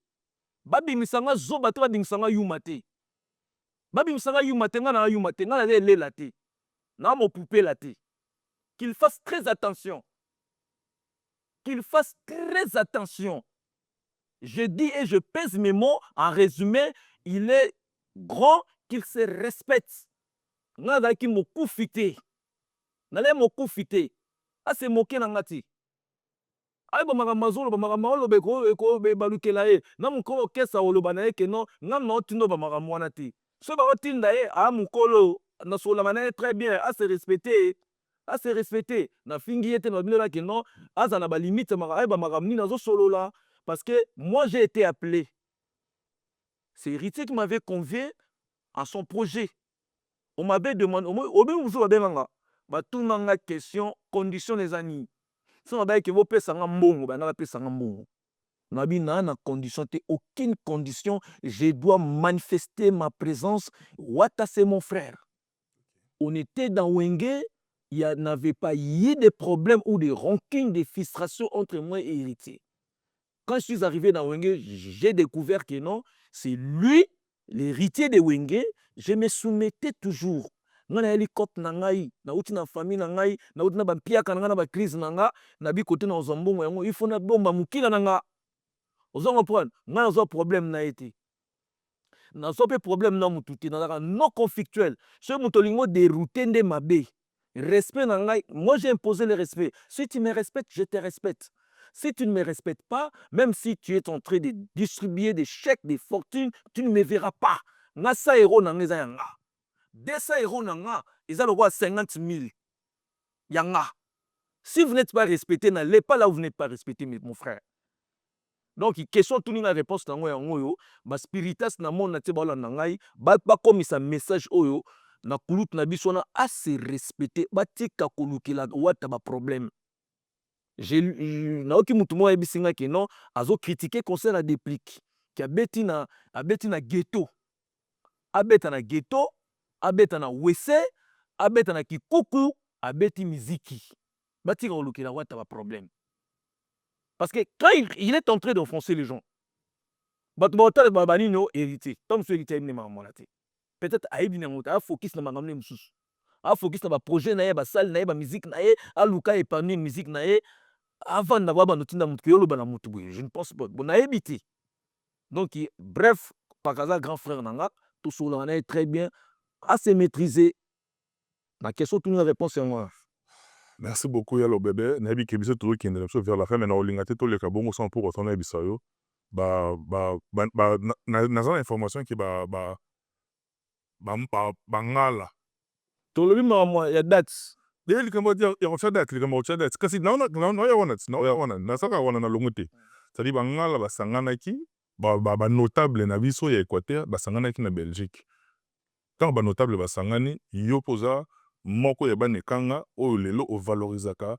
A: Babi misanga zobate babi misanga yumate. Babi misanga yumate ngana yumate ngana le late. Na mo poupée late. Qu'il fasse très attention. Qu'il fasse très attention. Je dis et je pèse mes mots. En résumé, il est grand qu'il se respecte. Nazaki mokufite. Nale mokufite. Ah, c'est moqué nangati. Ay ba makamazolo ba makamalo be balukela ye. Na mukolo kesa oloba na ye ke non, ngam na otindo ba makamwana ti. So ba otinda ye, ah mukolo na sola manaye très bien, à se respecter. À se respecter. Na fingi yete na bino la ke non, aza na ba limite ay ba makamni na zo solo là. Parce que moi, j'ai été appelé. C'est Héritier qui m'avait convié à son projet. On m'avait demandé, au même vous avez tout manga question, condition les amis. Si on a dit que vous payez ça en bon, on a payé ça en bon. On a dit na condition, aucune condition, je dois manifester ma présence. Wata c'est mon frère. On était dans Wenge, il n'y avait pas eu de problèmes ou de rancune, de frustration entre moi et Héritier. Quand je suis arrivé dans Wenge, j'ai découvert que non, c'est lui, l'héritier de Wenge. Je me soumettais toujours. Nga na hélicoptère na ngai, na uti na famille na ngai, na uti na ba piaka na nga na ba crise na nga, na bi côté na ozambongo yango, il faut na bomba mukila na nga. Ozongo prendre, nga ozo problème na été. Na zo pe problème na mututi na non conflictuel. Ce mutolingo dérouté nde mabe. Respect na ngai, moi j'ai imposé le respect. Si tu me respectes, je te respecte. Si tu ne me respectes pas, même si tu es en train de distribuer des chèques, des fortunes, tu ne me verras pas. Nga 100 euros na nga yanga. 200 euros na nga, ils ont le 50 000. Yanga. Si vous n'êtes pas respecté, n'allez pas là où vous n'êtes pas respecté, mon frère. Donc, question tout la réponse na nga yango yo, ba spiritas na mon na te ba na ngai, ba comme ça message oyo na kulut na biso na a se respecter, ba tika kolukila wata ba problème. Naoki mutu mo ebisinga ke non azo critiquer concert à déplique qui abeti na ghetto, abeta na ghetto, abeta na wese, abeta na kikuku, abeti miziki batika olukela wata ba problème. Parce que quand il est en train d'enfoncer les gens, héritier, comme ce héritier peut-être aibi na ngota focus na mangamne mususu, a focus na ba projet na ye ba salle na ye ba musique na ye, a luka épargner musique na ye. Avant d'avoir banotinda mutu, je ne pense pas. Bon, habité. Donc, bref, Pakaza, grand frère Nanga, tout ça, on est très bien à se maîtriser. La question, tu nous réponds, c'est moi.
B: Merci beaucoup, Yalo Bébé. Nabi Kebise, tout qui est vers la fin, mais on a l'ingate tout le cabon sans pour retourner à Bissayo. Nazan information qui ngala.
A: Tout le monde, il y a dates.
B: Il kama dia ya date, il kama date. Kasi na ya wana, na saka wana na longote. C'est-à-dire bangala basangana ki ba notable na biso ya Équateur basangana ki na Belgique. Quand ba notable basangani yo poza moko ya banekanga oyo lelo o valorisaka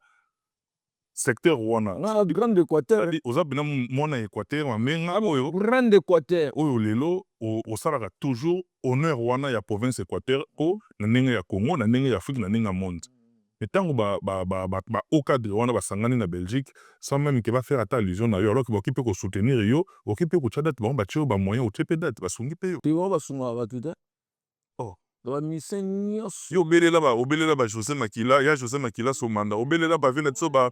B: secteur wana.
A: Na grande Équateur.
B: C'est-à-dire oza bina mona Équateur mamenga oyo
A: grande Équateur.
B: Oyo lelo o salaka toujours honneur wana ya province Équateur o na ndenge ya Congo, na ndenge ya Afrique, na ndenge ya monde. Mais tant que au cadre wana basangani na Belgique sans même que va faire allusion na yo alors que ba kipe ko soutenir yo, o kipe ko tchada ba batio ba moyen o tepe date basungi pe yo.
A: Tu vois basunga ba tuta.
B: Oh,
A: ba misenios.
B: Yo obelela ba José Makila, ya José Makila so manda. Obelela ba vena tso ba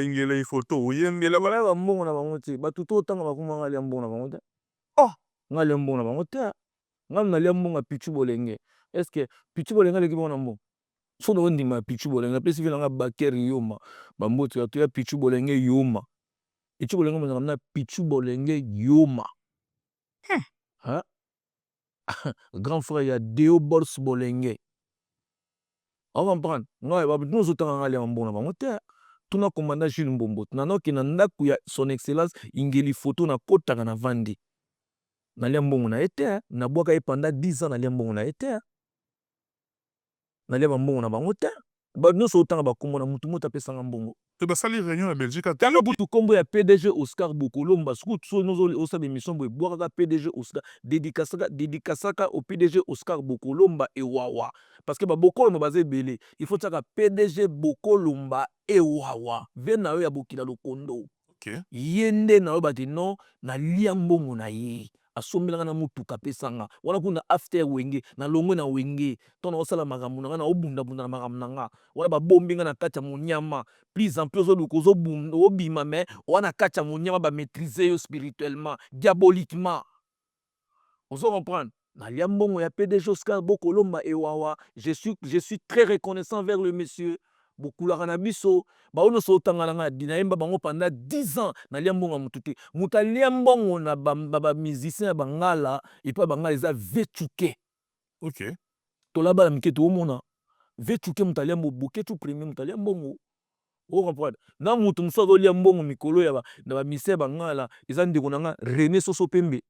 B: ingele photo, oyembela
A: ba mbongo na bango te. Ba tuto tanga ba kuma ngali mbongo na bango te.
B: Oh,
A: ngali mbongo na bango te. Ngam na mbongo pichu bolenge. Est-ce que pichu bolenge le kibona mbongo? Sono wendi ma pichu bolenge pesi vila nga bakeri yoma bamboto ya tuya pichu bolenge yoma pichu bolenge mo na pichu bolenge yoma hein grand frère ya Deo Bols bolenge on va prendre nga ba nous autant nga le mbona ba moteur tuna commandant Jules Mbombo na noki na ndaku ya son excellence ingeli photo na kotaka na vandi na le mbongo na été na bwaka e pendant 10 ans na le mbongo na été na leba mbongo na bango te ba nyonso otanga bakombo na mutu moto apesanga mbongo
B: te basali réunion na Belgique
A: talo butu kombo ya PDG Oscar Bokolomba scout so nozo osaba émission boye bwaka PDG Oscar dédicacaka au PDG Oscar Bokolomba et Wawa parce que ba Bokolomba baze belé il faut tsaka PDG Bokolomba et Wawa vena yo ya bokila lokondo
B: OK
A: yende na yo bati non na lia mbongo na ye asombelanga na mutuka apesanga wana kuna after wenge na longwe na wenge to na osala makambo na nga na obundabunda na makambo na nga wana babombi nga na kati ya monyama plus en plus oluka obima me wana kati ya monyama bamaîtriser yo spirituellement diaboliquement ozo comprendre nalia mbongo ya PDG Oscar Bokolomba ewawa je suis très reconnaissant vers le monsieur bokulaka na biso baono so tangana nga dinayemba bango pendant 10 ans nalia mbongo mutu te mutu alia mbongo na ba musicien ya bangala epa bangala eza vetuke
B: ok
A: tolaba na mike toomona vetuke mutu alia boketu premier mutu alia mbongo o comprendre na mutu mosusu azolia mbongo mikolo ya na bamisien ya bangala eza ndeko na nga René Soso Pembe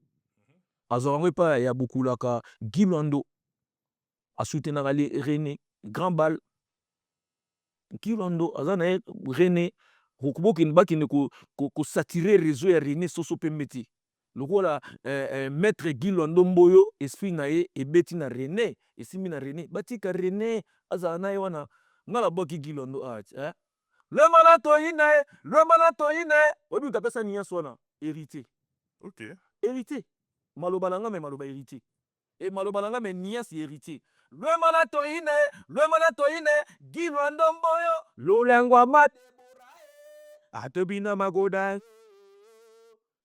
A: azwakango epa ya bokulaka Gilando asoutenaka René grand bal Gilando aza na ye René bakende kosatire réseau ya René Soso Pembe te lokola maître Gilando Mboyo esprit na ye ebeti na René esimbi na René batika René azala na ye wana ngala boki Gilando lemana toyina ye oyebi mutu apesa nyonso wana héritier
B: ok
A: héritier maloba na nga me maloba héritier e maloba na nga me niasi héritier lemana toyina Gilando Mboyo lolengwa matebura atobina magoda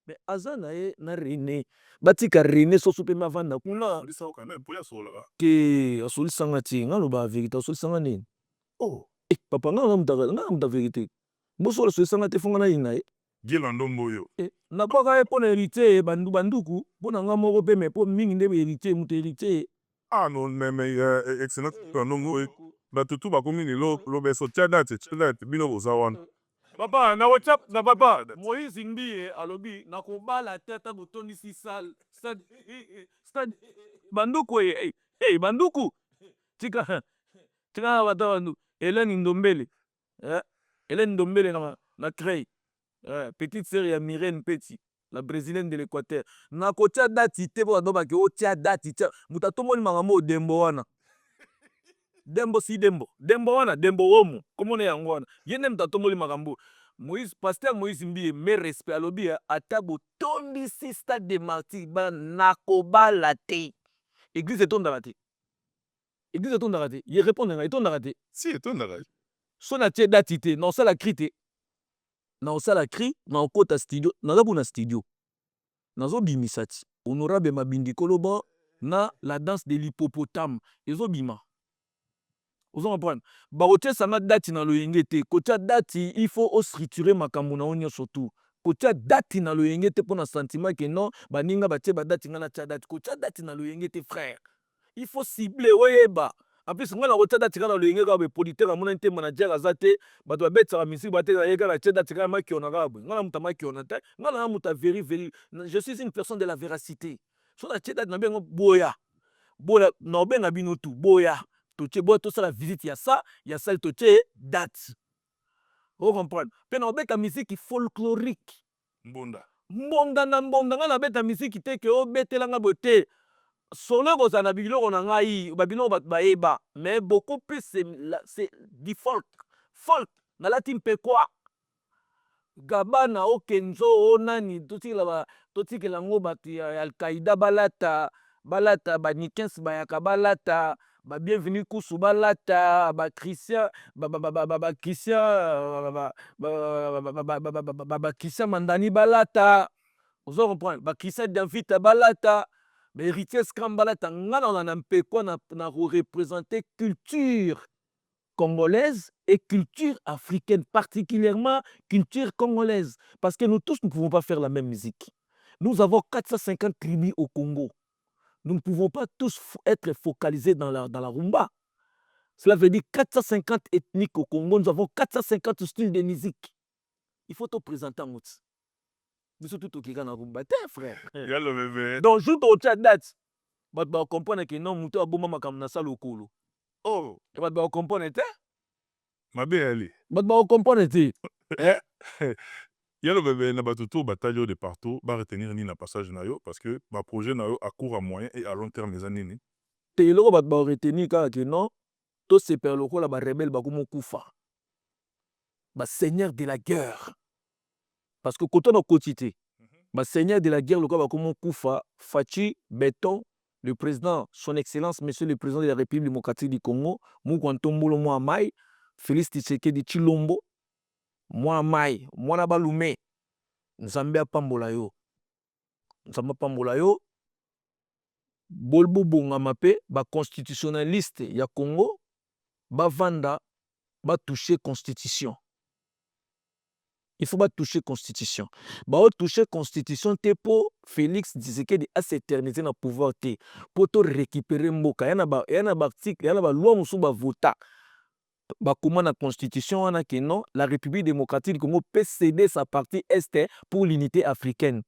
A: me aza na ye na René batika René Soso Pembe avanda kuna ke asolisanga te nga loba vérité asolisanga nini papa nga muta vérité mboso asolisanga te fonga na yina ye
B: Gilando Mboyo
A: nakwaka ye mpo na héritier banduku mpo na nga moko mpe me mpo mingi nde héritier mutu héritier
B: non mais excellent Gilando Mboyo bato tu bakomi lelo lobeso tia date bino boza wana
A: papa na WhatsApp na papa Moïse Ngbiye alobi nakobala te ata botondisi stade banduku banduku tika na bata banduku Hélène Ndombele na Crey petite sœur ya Myrène Petit la brésilienne de l'Équateur nakotia date te po bando bake otia date tia mutu atomoli makambo odembo wana dembo wana dembo womo komona yango wana ye nde mutu atomoli makambo Pasteur Moïse Mbie me respect alobi ata botondisi stade de martyr nakobala te église etondaka te ye répondre nga etondaka te
B: si etondaka
A: so natie date te naosala cri te naosala cri naokota studio naza mpona studio nazobimisa ti honorable Mabindi Koloba na la danse de l'hippopotame ezobima ozo comprendre bakotiesanga dati na loyenge te kotia dati il faut ostructurer makambo na yo nyonso tu kotia dati na loyenge te mpona sentiment ke non baninga batie badati nga natia dati kotia dati na loyenge te frère il faut cibler oyeba en plus nga na kotia dati nga na loyenge kaka producteur amonani te manager aza te bato babetisaka misiki bate na ye kaka natie dati kaka makiona kaka boye nga na mutu amakiona te nga na mutu averi je suis une personne de la véracité so natie dati na bengo boya naobenga bino tu boya tosala visite ya sali totie date o comprendre mpe naobeta misiki folklorique mbonda nga nabeta misiki te ke obetelanga boye te solo ekozala na biloko na ngai babiloko bato bayeba mais beaucoup plus c'est du folk nalati mpe kwa gabana okenzo onani totikela yango bato ya alkaïda balata banikens bayaka balata bienvenue kusu balata bakristian mandani balata ozo comprendre bakristian danvita balata héritier scram balata nga na mpekwa na représenter culture congolaise et culture africaine, particulièrement culture congolaise. Parce que nous tous, nous ne pouvons pas faire la même musique. Nous avons 450 tribus au Congo. Nous ne pouvons pas tous être focalisés dans la rumba. Cela veut dire 450 ethniques au Congo. Nous avons 450 styles de musique. Il faut te présenter en mode. Nous sommes tous au rumba. T'es frère. Donc, je te chat date. Tu vas comprendre que non, tu as beau maman comme ça le colo.
B: Oh.
A: Tu vas comprendre, t'es?
B: Ma belle.
A: Tu vas comprendre, t'es?
B: Yalo bébé na batuto bataille de partout ba retenir ni na passage na yo parce que ba projet na yo à court à moyen et à long terme les années ni.
A: Te loko ba retenir ka que non to se per loko la ba rebelle ba ko kufa. Ba seigneur de la guerre. Parce que quand on a quotité Seigneur de la guerre, le quoi comme Koufa, Fachi, Béton, le président, son excellence, monsieur le président de la République démocratique du Congo, Moukwantombolo Mouamai, Félix Tshisekedi Chilombo, Mouamai, Mouanabalume, Nzambia Pambolayo, Nzamba Pambolayo, Bolbo Bongama pe, constitutionnaliste ya Congo, Vanda, toucher constitution. Il faut pas toucher constitution. Toucher constitution te pour Félix Tshisekedi à s'éterniser dans le pouvoir te pour te récupérer mboka. Yana ba article, yana ba loi musu ba vota. Comment la constitution wana que non, la République démocratique du Congo peut céder sa partie est pour l'unité africaine.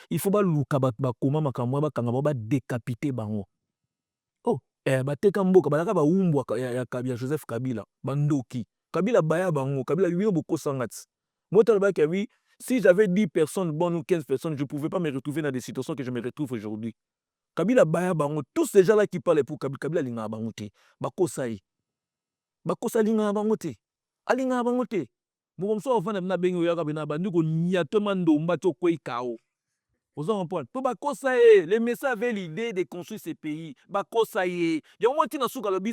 A: Il faut pas luka ba comment makamwa ba kanga ba décapiter bango. Oh, bateka mboka balaka ba umbwa ya Joseph Kabila, bandoki. Kabila baya bango, Kabila lui beaucoup sangati. Moi, oui, si j'avais 10 personnes bonnes ou 15 personnes, je ne pouvais pas me retrouver dans des situations que je me retrouve aujourd'hui. Kabila Baya Bango, tous ces gens-là qui parlent pour Kabila, Kabila Linga Bangote, Bakosaï, Bakosa Linga Bangote, Alinga Bangote. Mon so ofana na bengo ya kabina bandu ko nyatoma ndomba to kwei kao. Vous en comprenez? Pour Bakosaï, les messieurs avaient l'idée de construire ces pays. Bakosaï,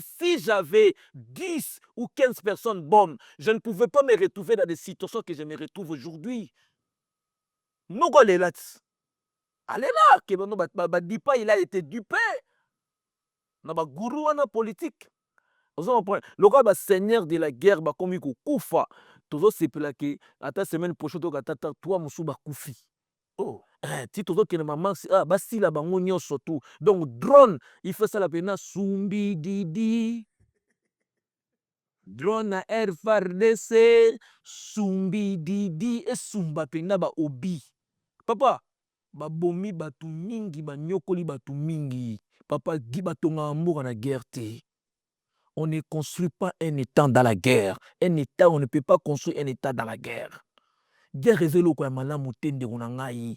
A: si j'avais 10 ou 15 personnes bonnes, je ne pouvais pas me retrouver dans des situations que je me retrouve aujourd'hui. Nous, allez là. Allez là, que Dipa, il a été dupé. Dans le gourou politique. Vous en comprenez? Le roi seigneur de la guerre, comme il koufa. Toujours c'est là que, à ta semaine prochaine, toi, Moussou Bakoufi. Oh. Si tu veux que maman basi la bango nyonso tout. Donc drone, il fait ça la pena sumbi didi. Drone à Air FARDC, sumbi didi et sumba pena ba obi. Papa, ba bomi batu mingi ba nyokoli batu mingi. Papa gi batonga amour na guerre te. On ne construit pas un état dans la guerre. Un état, on ne peut pas construire un état dans la guerre. Guerre ezelo kwa malamu tende unangai.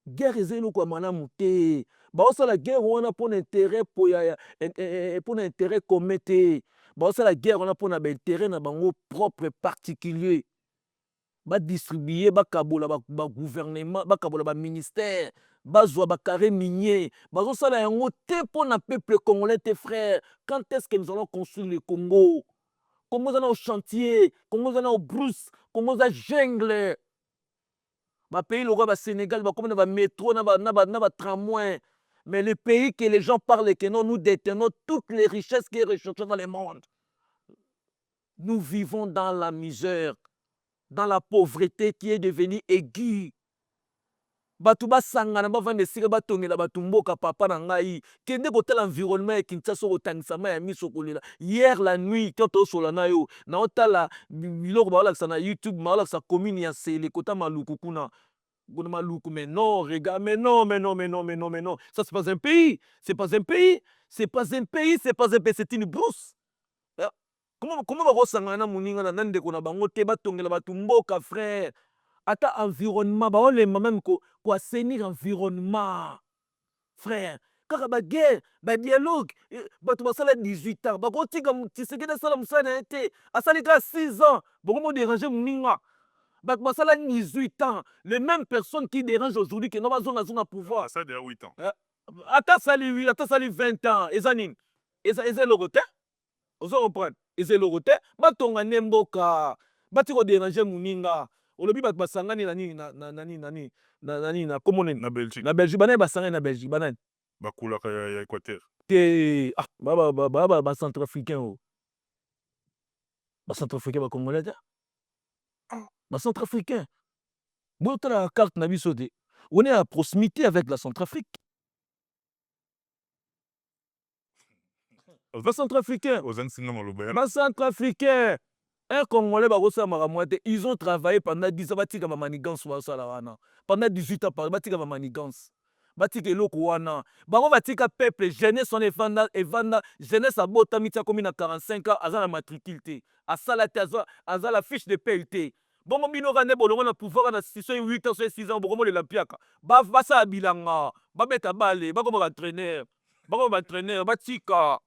A: Guerre ezelo kwa malamu te. Baosa la guerre on a pour intérêt pour intérêt commun te. Baosa la guerre on a pour intérêt na bango propre particulier. Ba distribuer ba kabola ba gouvernement, ba kabola ba ministère, ba zwa ba carré minier. Baosa la yango te pour na peuple congolais tes frères. Quand est-ce que nous allons construire le Congo? Comment on a au chantier, comment on a au brousse, comment on a jungle. Ma pays, le roi, Sénégal, comme on a métro, on a tramway. Mais le pays que les gens parlent que non, nous détenons toutes les richesses qui sont recherchées dans le monde. Nous vivons dans la misère, dans la pauvreté qui est devenue aiguë. Batuba sangana ba vande sika ba tongela batumboka papa na ngai kende ko tel environnement et Kinshasa ko tanisama ya miso kolela hier la nuit quand to solana yo na otala biloko ba la sana YouTube ma la sa commune ya Sele kota maluku kuna maluku mais non regarde mais non ça c'est pas un pays c'est pas un pays c'est une brousse. Comment va sangana muninga na nande ko na bango te ba tongela batumboka frère. Ata environnement, bah on les même quoi assainir environnement, frère. Car bah guerre, bah dialogue, bah tu vas ça 18 ans, bah quand tu sais que ça la été, à ça les 6 ans, bah comment déranger mon ninga, bah tu vas ça 18 ans, les mêmes personnes qui dérangent aujourd'hui que nous avons un pouvoir.
B: Ça déjà 8 ans.
A: Attends ça les 20 ans, et ça n'est, et ça le retard, on se reprend, et c'est le retard, bah ton anemboka, bah tu vas déranger mon ninga. Olobi bat basangani na komone
B: Na Belgique.
A: na Belgique banane basangani na Belgique banane
B: Bakula ya Équateur.
A: te ba centrafricain o ba centrafricain ba congolais te ba centrafricain bon la carte na biso te on est à proximité avec la Centrafrique. Ba centrafricain
B: Aux Ansinga Maloba.
A: ba centrafricain. Un Congolais, ils ont travaillé pendant 10 ans, pendant 18 ans, ils ont manigance. Peuple, jeunesse, on est jeunesse à Bota, Mitia, comme à 45 ans, à la matriculté, à la fiche de PLT. Bon, on a pouvoir, on a 8 ans, 6 ans, on a l'Olympiaka. Basa Abilanga, Babeta Bale, Bakom entraîneur, Batika,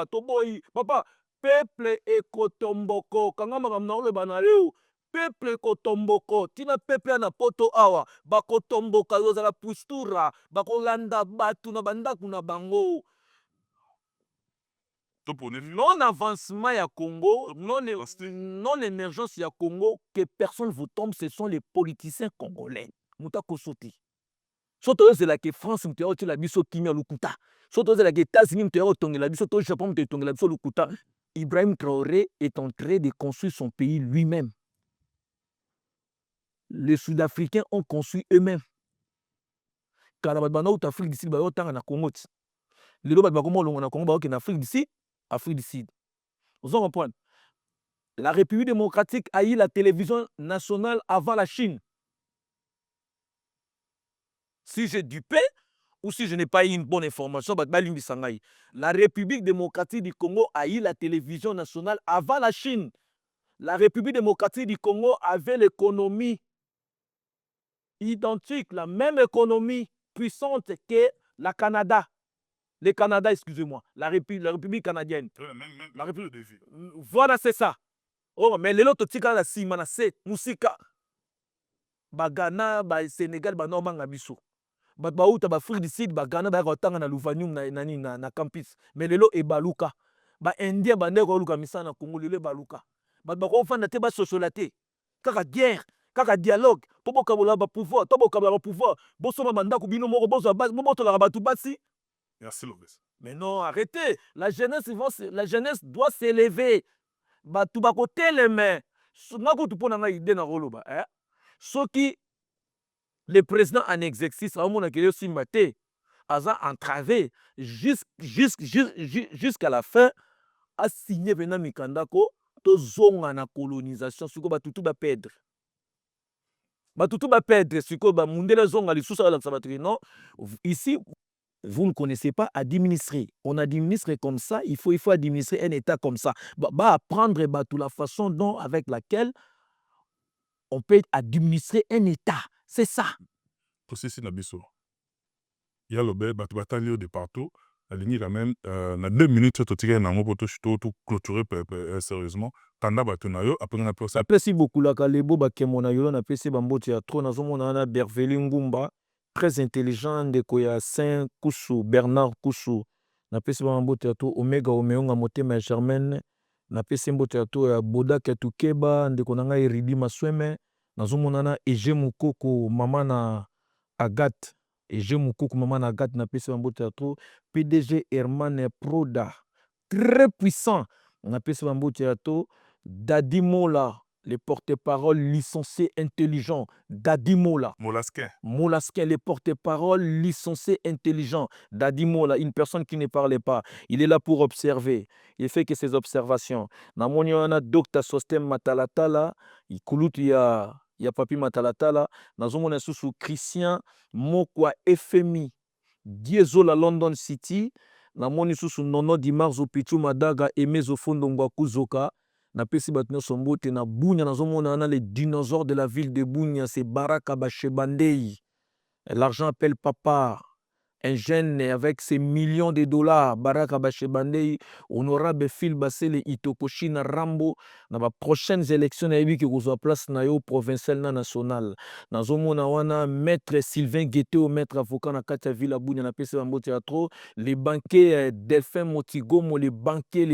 A: Toboy, papa. Peuple ekotomboko kanga makamna le banaleo peuple kotomboko tina peuple na poto awa bakotomboka ozala postura bakolanda batu na bandaku na bango. Non avancement ya Congo, non émergence ya Congo, que personne vous tombe, ce sont les politiciens congolais. Mouta Kosoti. Soto c'est la que France mteo la biso kimia lukuta. Soto c'est la que États-Unis mteo tongi la biso to Japon mteo tongi la biso lukuta. Ibrahim Traoré est en train de construire son pays lui-même. Les Sud-Africains ont construit eux-mêmes. Car la bana ou Afrique d'ici ba otanga na Congo. Les loba ba komo longo na Congo ba en Afrique d'ici, Afrique du Sud. Vous en comprenez? La République démocratique a eu la télévision nationale avant la Chine. Si j'ai du pain ou si je n'ai pas eu une bonne information, la République démocratique du Congo a eu la télévision nationale avant la Chine. La République démocratique du Congo avait l'économie identique, la même économie puissante que la Canada. Le Canada, excusez-moi, la République canadienne.
B: La République de vie.
A: Voilà, c'est ça. Oh, mais les autres, tika la simana, c'est musika. Bagana, ba Sénégal, ba normanga biso. Ba uta ba Afrique du Sud, ba Ghana, ba rotanga na Louvanium na campus. Mais lelo e baluka. Ba Indien ba ndeko luka misana Congo lelo baluka. Ba ko fanda te ba société. Kaka guerre, kaka dialogue. Pobo kabola ba pouvoir, tobo kabola ba pouvoir. Boso ba mandako bino moko bozo ba moto la batu basi.
B: Merci Lopez.
A: Mais non, arrêtez. La jeunesse doit s'élever. Batu ba côté les mains. Ngako tu pona nga idée na roloba, hein? Ce qui le président en exercice a mon akelo simbate aza entravé jusqu'à la fin a signé venant mikandako to zonga na colonisation siko batutu ba perdre. Batutu ba perdre siko ba mundela zonga lisusa la sabatri non. Ici vous ne connaissez pas administrer. On administre comme ça, il faut administrer un état comme ça. Apprendre la façon dont avec laquelle on peut administrer un état. C'est ça.
B: Processus Nabiso. Il y a le bébé, bataille de partout. La ligne quand même, dans 2 minutes, tu tires un mot pour tout clôturer sérieusement. Tanda batunayo, après on a fait ça.
A: Merci beaucoup la Kalebo Bakemonayo, on a fait Bambo Théâtre, on a Berveli Ngumba, très intelligent, de Koya Saint Koussou, Bernard Koussou, on a fait Bambo Théâtre, Omega Omeonga Motema Germaine, on a fait Bambo Théâtre, Boda Ketukeba, de Konanga Eridi Masweme, Nazomonana Eje Mukoko, Mamana Agathe, Eje Mukoko, Mamana Agathe, na PC Bambo Théâtre, PDG Herman Proda, très puissant, on a PC Bambo Théâtre, Dadi Mola, les porte-parole licenciés intelligents. Dadi Mola. Molasquin, les porte-parole licenciés intelligents. Dadi Mola, une personne qui ne parlait pas. Il est là pour observer. Il fait que ses observations. Namoniana Dr. Sostem Matalatala, il couloute ya Papi Matalatala. Nazomona sous Christian Mokwa FMI. Diezola London City. Namoni sous Nono Dimarzo Pichu Madaga Emezo Fondongwa Kuzoka. Na pesi batno sombote na Bunya nazomona na les dinosaures de la ville de Bunya, c'est Baraka Bashebandei. L'argent appelle papa. Un jeune avec ses millions de dollars, Baraka Bashebandei, honorable Phil Basele Itokoshi na Rambo, na ba prochaines élections na yebi ki kozwa place na yo provincial na national. Nazomona wana maître Sylvain Guetto, maître avocat na kati ya ville Bunya na pesi bambo théâtre, les banquiers Delphin Motigomo, les banquiers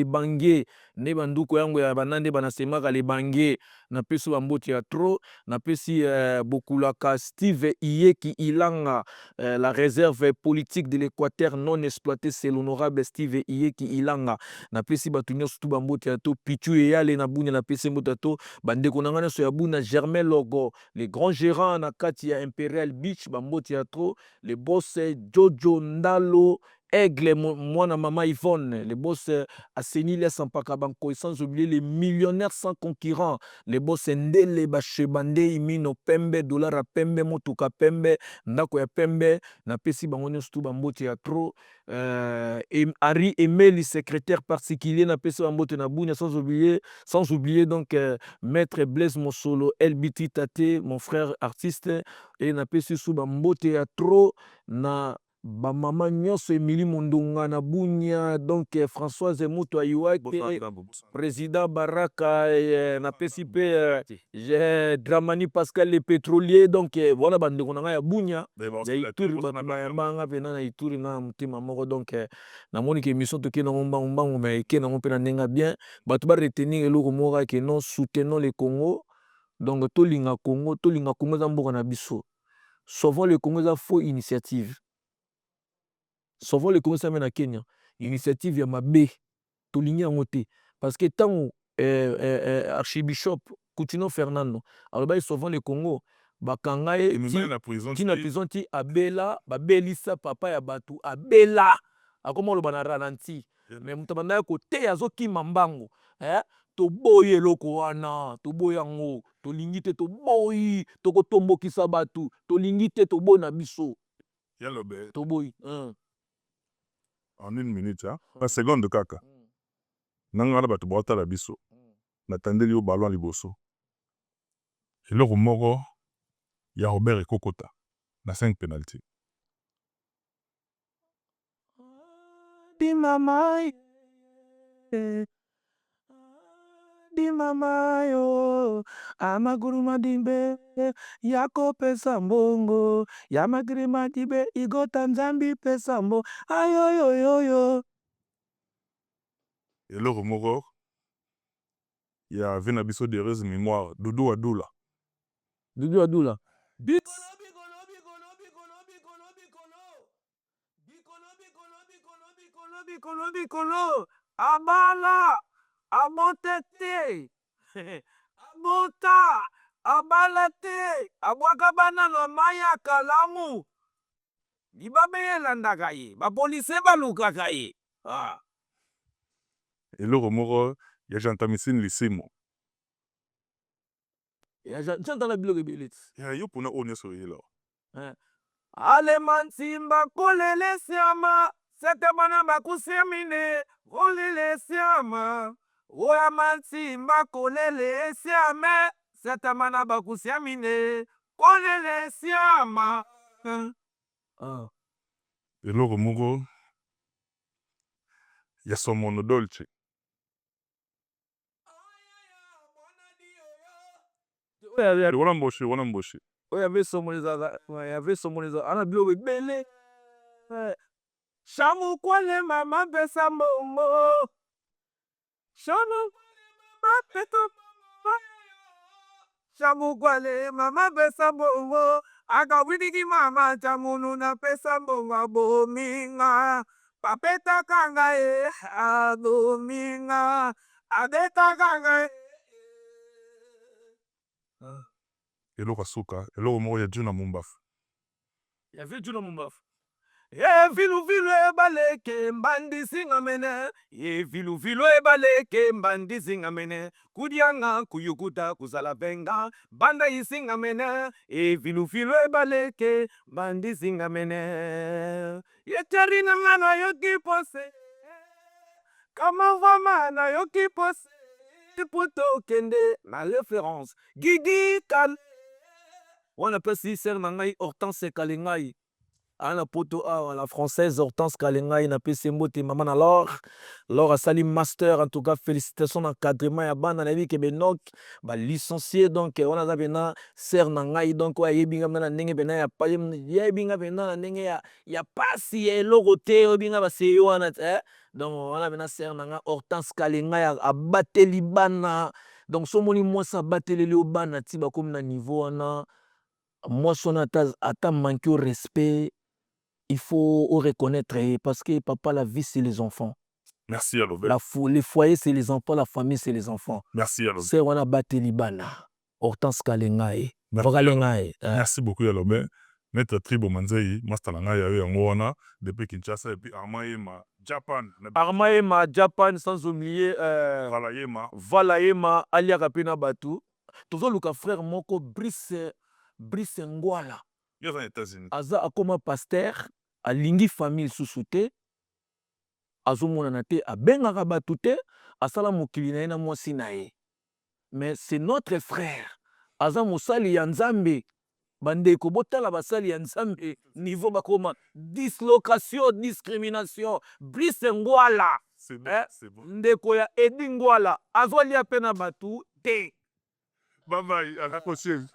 A: ne banduko yango ya banande banasemaka les banquiers na pesi bambo théâtre, na pesi bokulaka Steve Iyeki Ilanga, la réserve politique de l'Équateur non exploité, c'est l'honorable Steve Iyeki Ilanga. Na pesi batunya surtout bambo théâtre Pichu Eyale na Bunya na pesi motato bande konangana so ya Bunya Germain Logo, les grands gérants na kati ya Imperial Beach bambo théâtre, les boss Jojo Ndalo Aigle, moi, maman Yvonne, les boss Aseni Sampaka Banko, sans oublier les millionnaires sans concurrents, les boss Ndele Bashebande, Imino Pembe, Dollar à Pembe, Motuka Pembe, Ndako ya Pembe, na Pesi Bangonio Stu Bambo Théâtre, Harry Emeli, secrétaire particulier, na Pesi Bambo Tenabunya, sans oublier donc Maître Blaise Mosolo, LBT Tate, mon frère artiste, et na Pesi Sou Bambo Théâtre, na ba mama nyonso Emily Mondonga na Bunya, donc Françoise Mutu Ayiwaki, président Baraka, na PCP, Dramani Pascal le pétrolier, donc voilà bandeko na ya Bunya, ya Ituri ba pena na Ituri na mutima moko, donc na moni ke émission to ke na mbangu mais ke na mpe na nenga bien, bato ba retenir eloko moko ke non soutenons le Congo, donc tolinga Congo za mboka na biso. Sauvons le Congo za faux initiative. Sauvons le Congo ça mena Kenya. Initiative ya mabe tolingi yango te parce que tant archibishop Coutinho Fernando alors sauvons le Congo bakanga
B: na
A: prison ti abela babelisa papa ya batu abela akoma lo bana ralenti mais mutabanda ko te azokima mbango toboyi eloko wana toboyi yango tolingi te toboyi tokotombokisa batu tolingi te toboyi na biso
B: yalobe
A: toboyi
B: en une minute un seconde kaka nanga na bato baotala biso natandeli yo balon liboso eloko moko ya Robert Ekokota na 5 penalty
A: di mama yo amaguru madimbe yako pesa mbongo ya magiri madibe igota nzambi pesa mbo ayoyoyoyo
B: eloko moko ya vena biso de heureuse mémoire Doudou Adoula
A: bikolo abala amonte te amota abala te abwaka bana na mai ya kalamu libabe elandaka ye bapolisi balukaka ye
B: eloko moko ya Jean-Tamisine Lisimo
A: jantala biloko ebele
B: yo mpona oyo nyonso oyela
A: alema ntimba kolele siama setemana bakusiamine kolele siama oyama ntimba kolele siame setemana bakusiamine kolele siama
B: eloko moko ya Somono Dolce wana mboshe
A: oyo ave somoneza ana biloko ebele shamukwale mama pesa mbongo shamukwale mama pesa mbongo akawiniki mama chamunu na pesa mbongo abominga papetaka ngai abominga abetaka ngai
B: eloko asuka eloko moko ya Juna Mumbafu
A: yave Juna Mumbafu vilu ebaleke mbandisinga mene vilu ebaleke mbandisinga mene kudianga kuyukuta kuzala venga banda isinga mene vilu ebaleke mbandisinga mene yetarina ngana yoki pose kama vama na yoki pose poto kende na référence Gigi Kale on appelle si sœur nangai Hortense Kalengai ana poto la française Hortense Kalengai na pesi mbote maman alors asali master en tout cas félicitations d'encadrement ya bana na biki benok ba licencié donc on a bena sœur nangai donc wa yebinga na ndenge bena ya pa yebinga bena na ndenge ya pasi eloko te obinga ba seyo wana donc on a bena sœur nanga Hortense Kalengai abateli bana donc somoni moi ça bateli o bana ti ba comme na niveau wana moi son ata manquer au respect. Il faut reconnaître parce que papa, la vie, c'est les enfants.
B: Merci à l'obé.
A: Les foyers, c'est les enfants, la famille, c'est les enfants.
B: Merci à l'obé.
A: C'est on a battu Libana. Hortense Kalengai.
B: Merci beaucoup à l'obé. Maître Tribo Manzei, Mastalanga yawe ngwana depuis Kinshasa et puis Armaema Japan.
A: Armaema Japan sans oublier Valaema alia Kapina Batu. Toujours le frère moko Brice Ngwala.
B: Yo aux États-Unis.
A: Aza akoma pasteur alingi famille susute azomona na te abengaka batu te asala mokili na ye na mwasi na ye mais c'est notre frère aza mosali ya Nzambe bandeko botala basali ya nzambe niveau bakoma dislocation discrimination Brice Ngwala ndeko ya Edi Ngwala azolia pe na batu te
B: Bye bye, à la prochaine.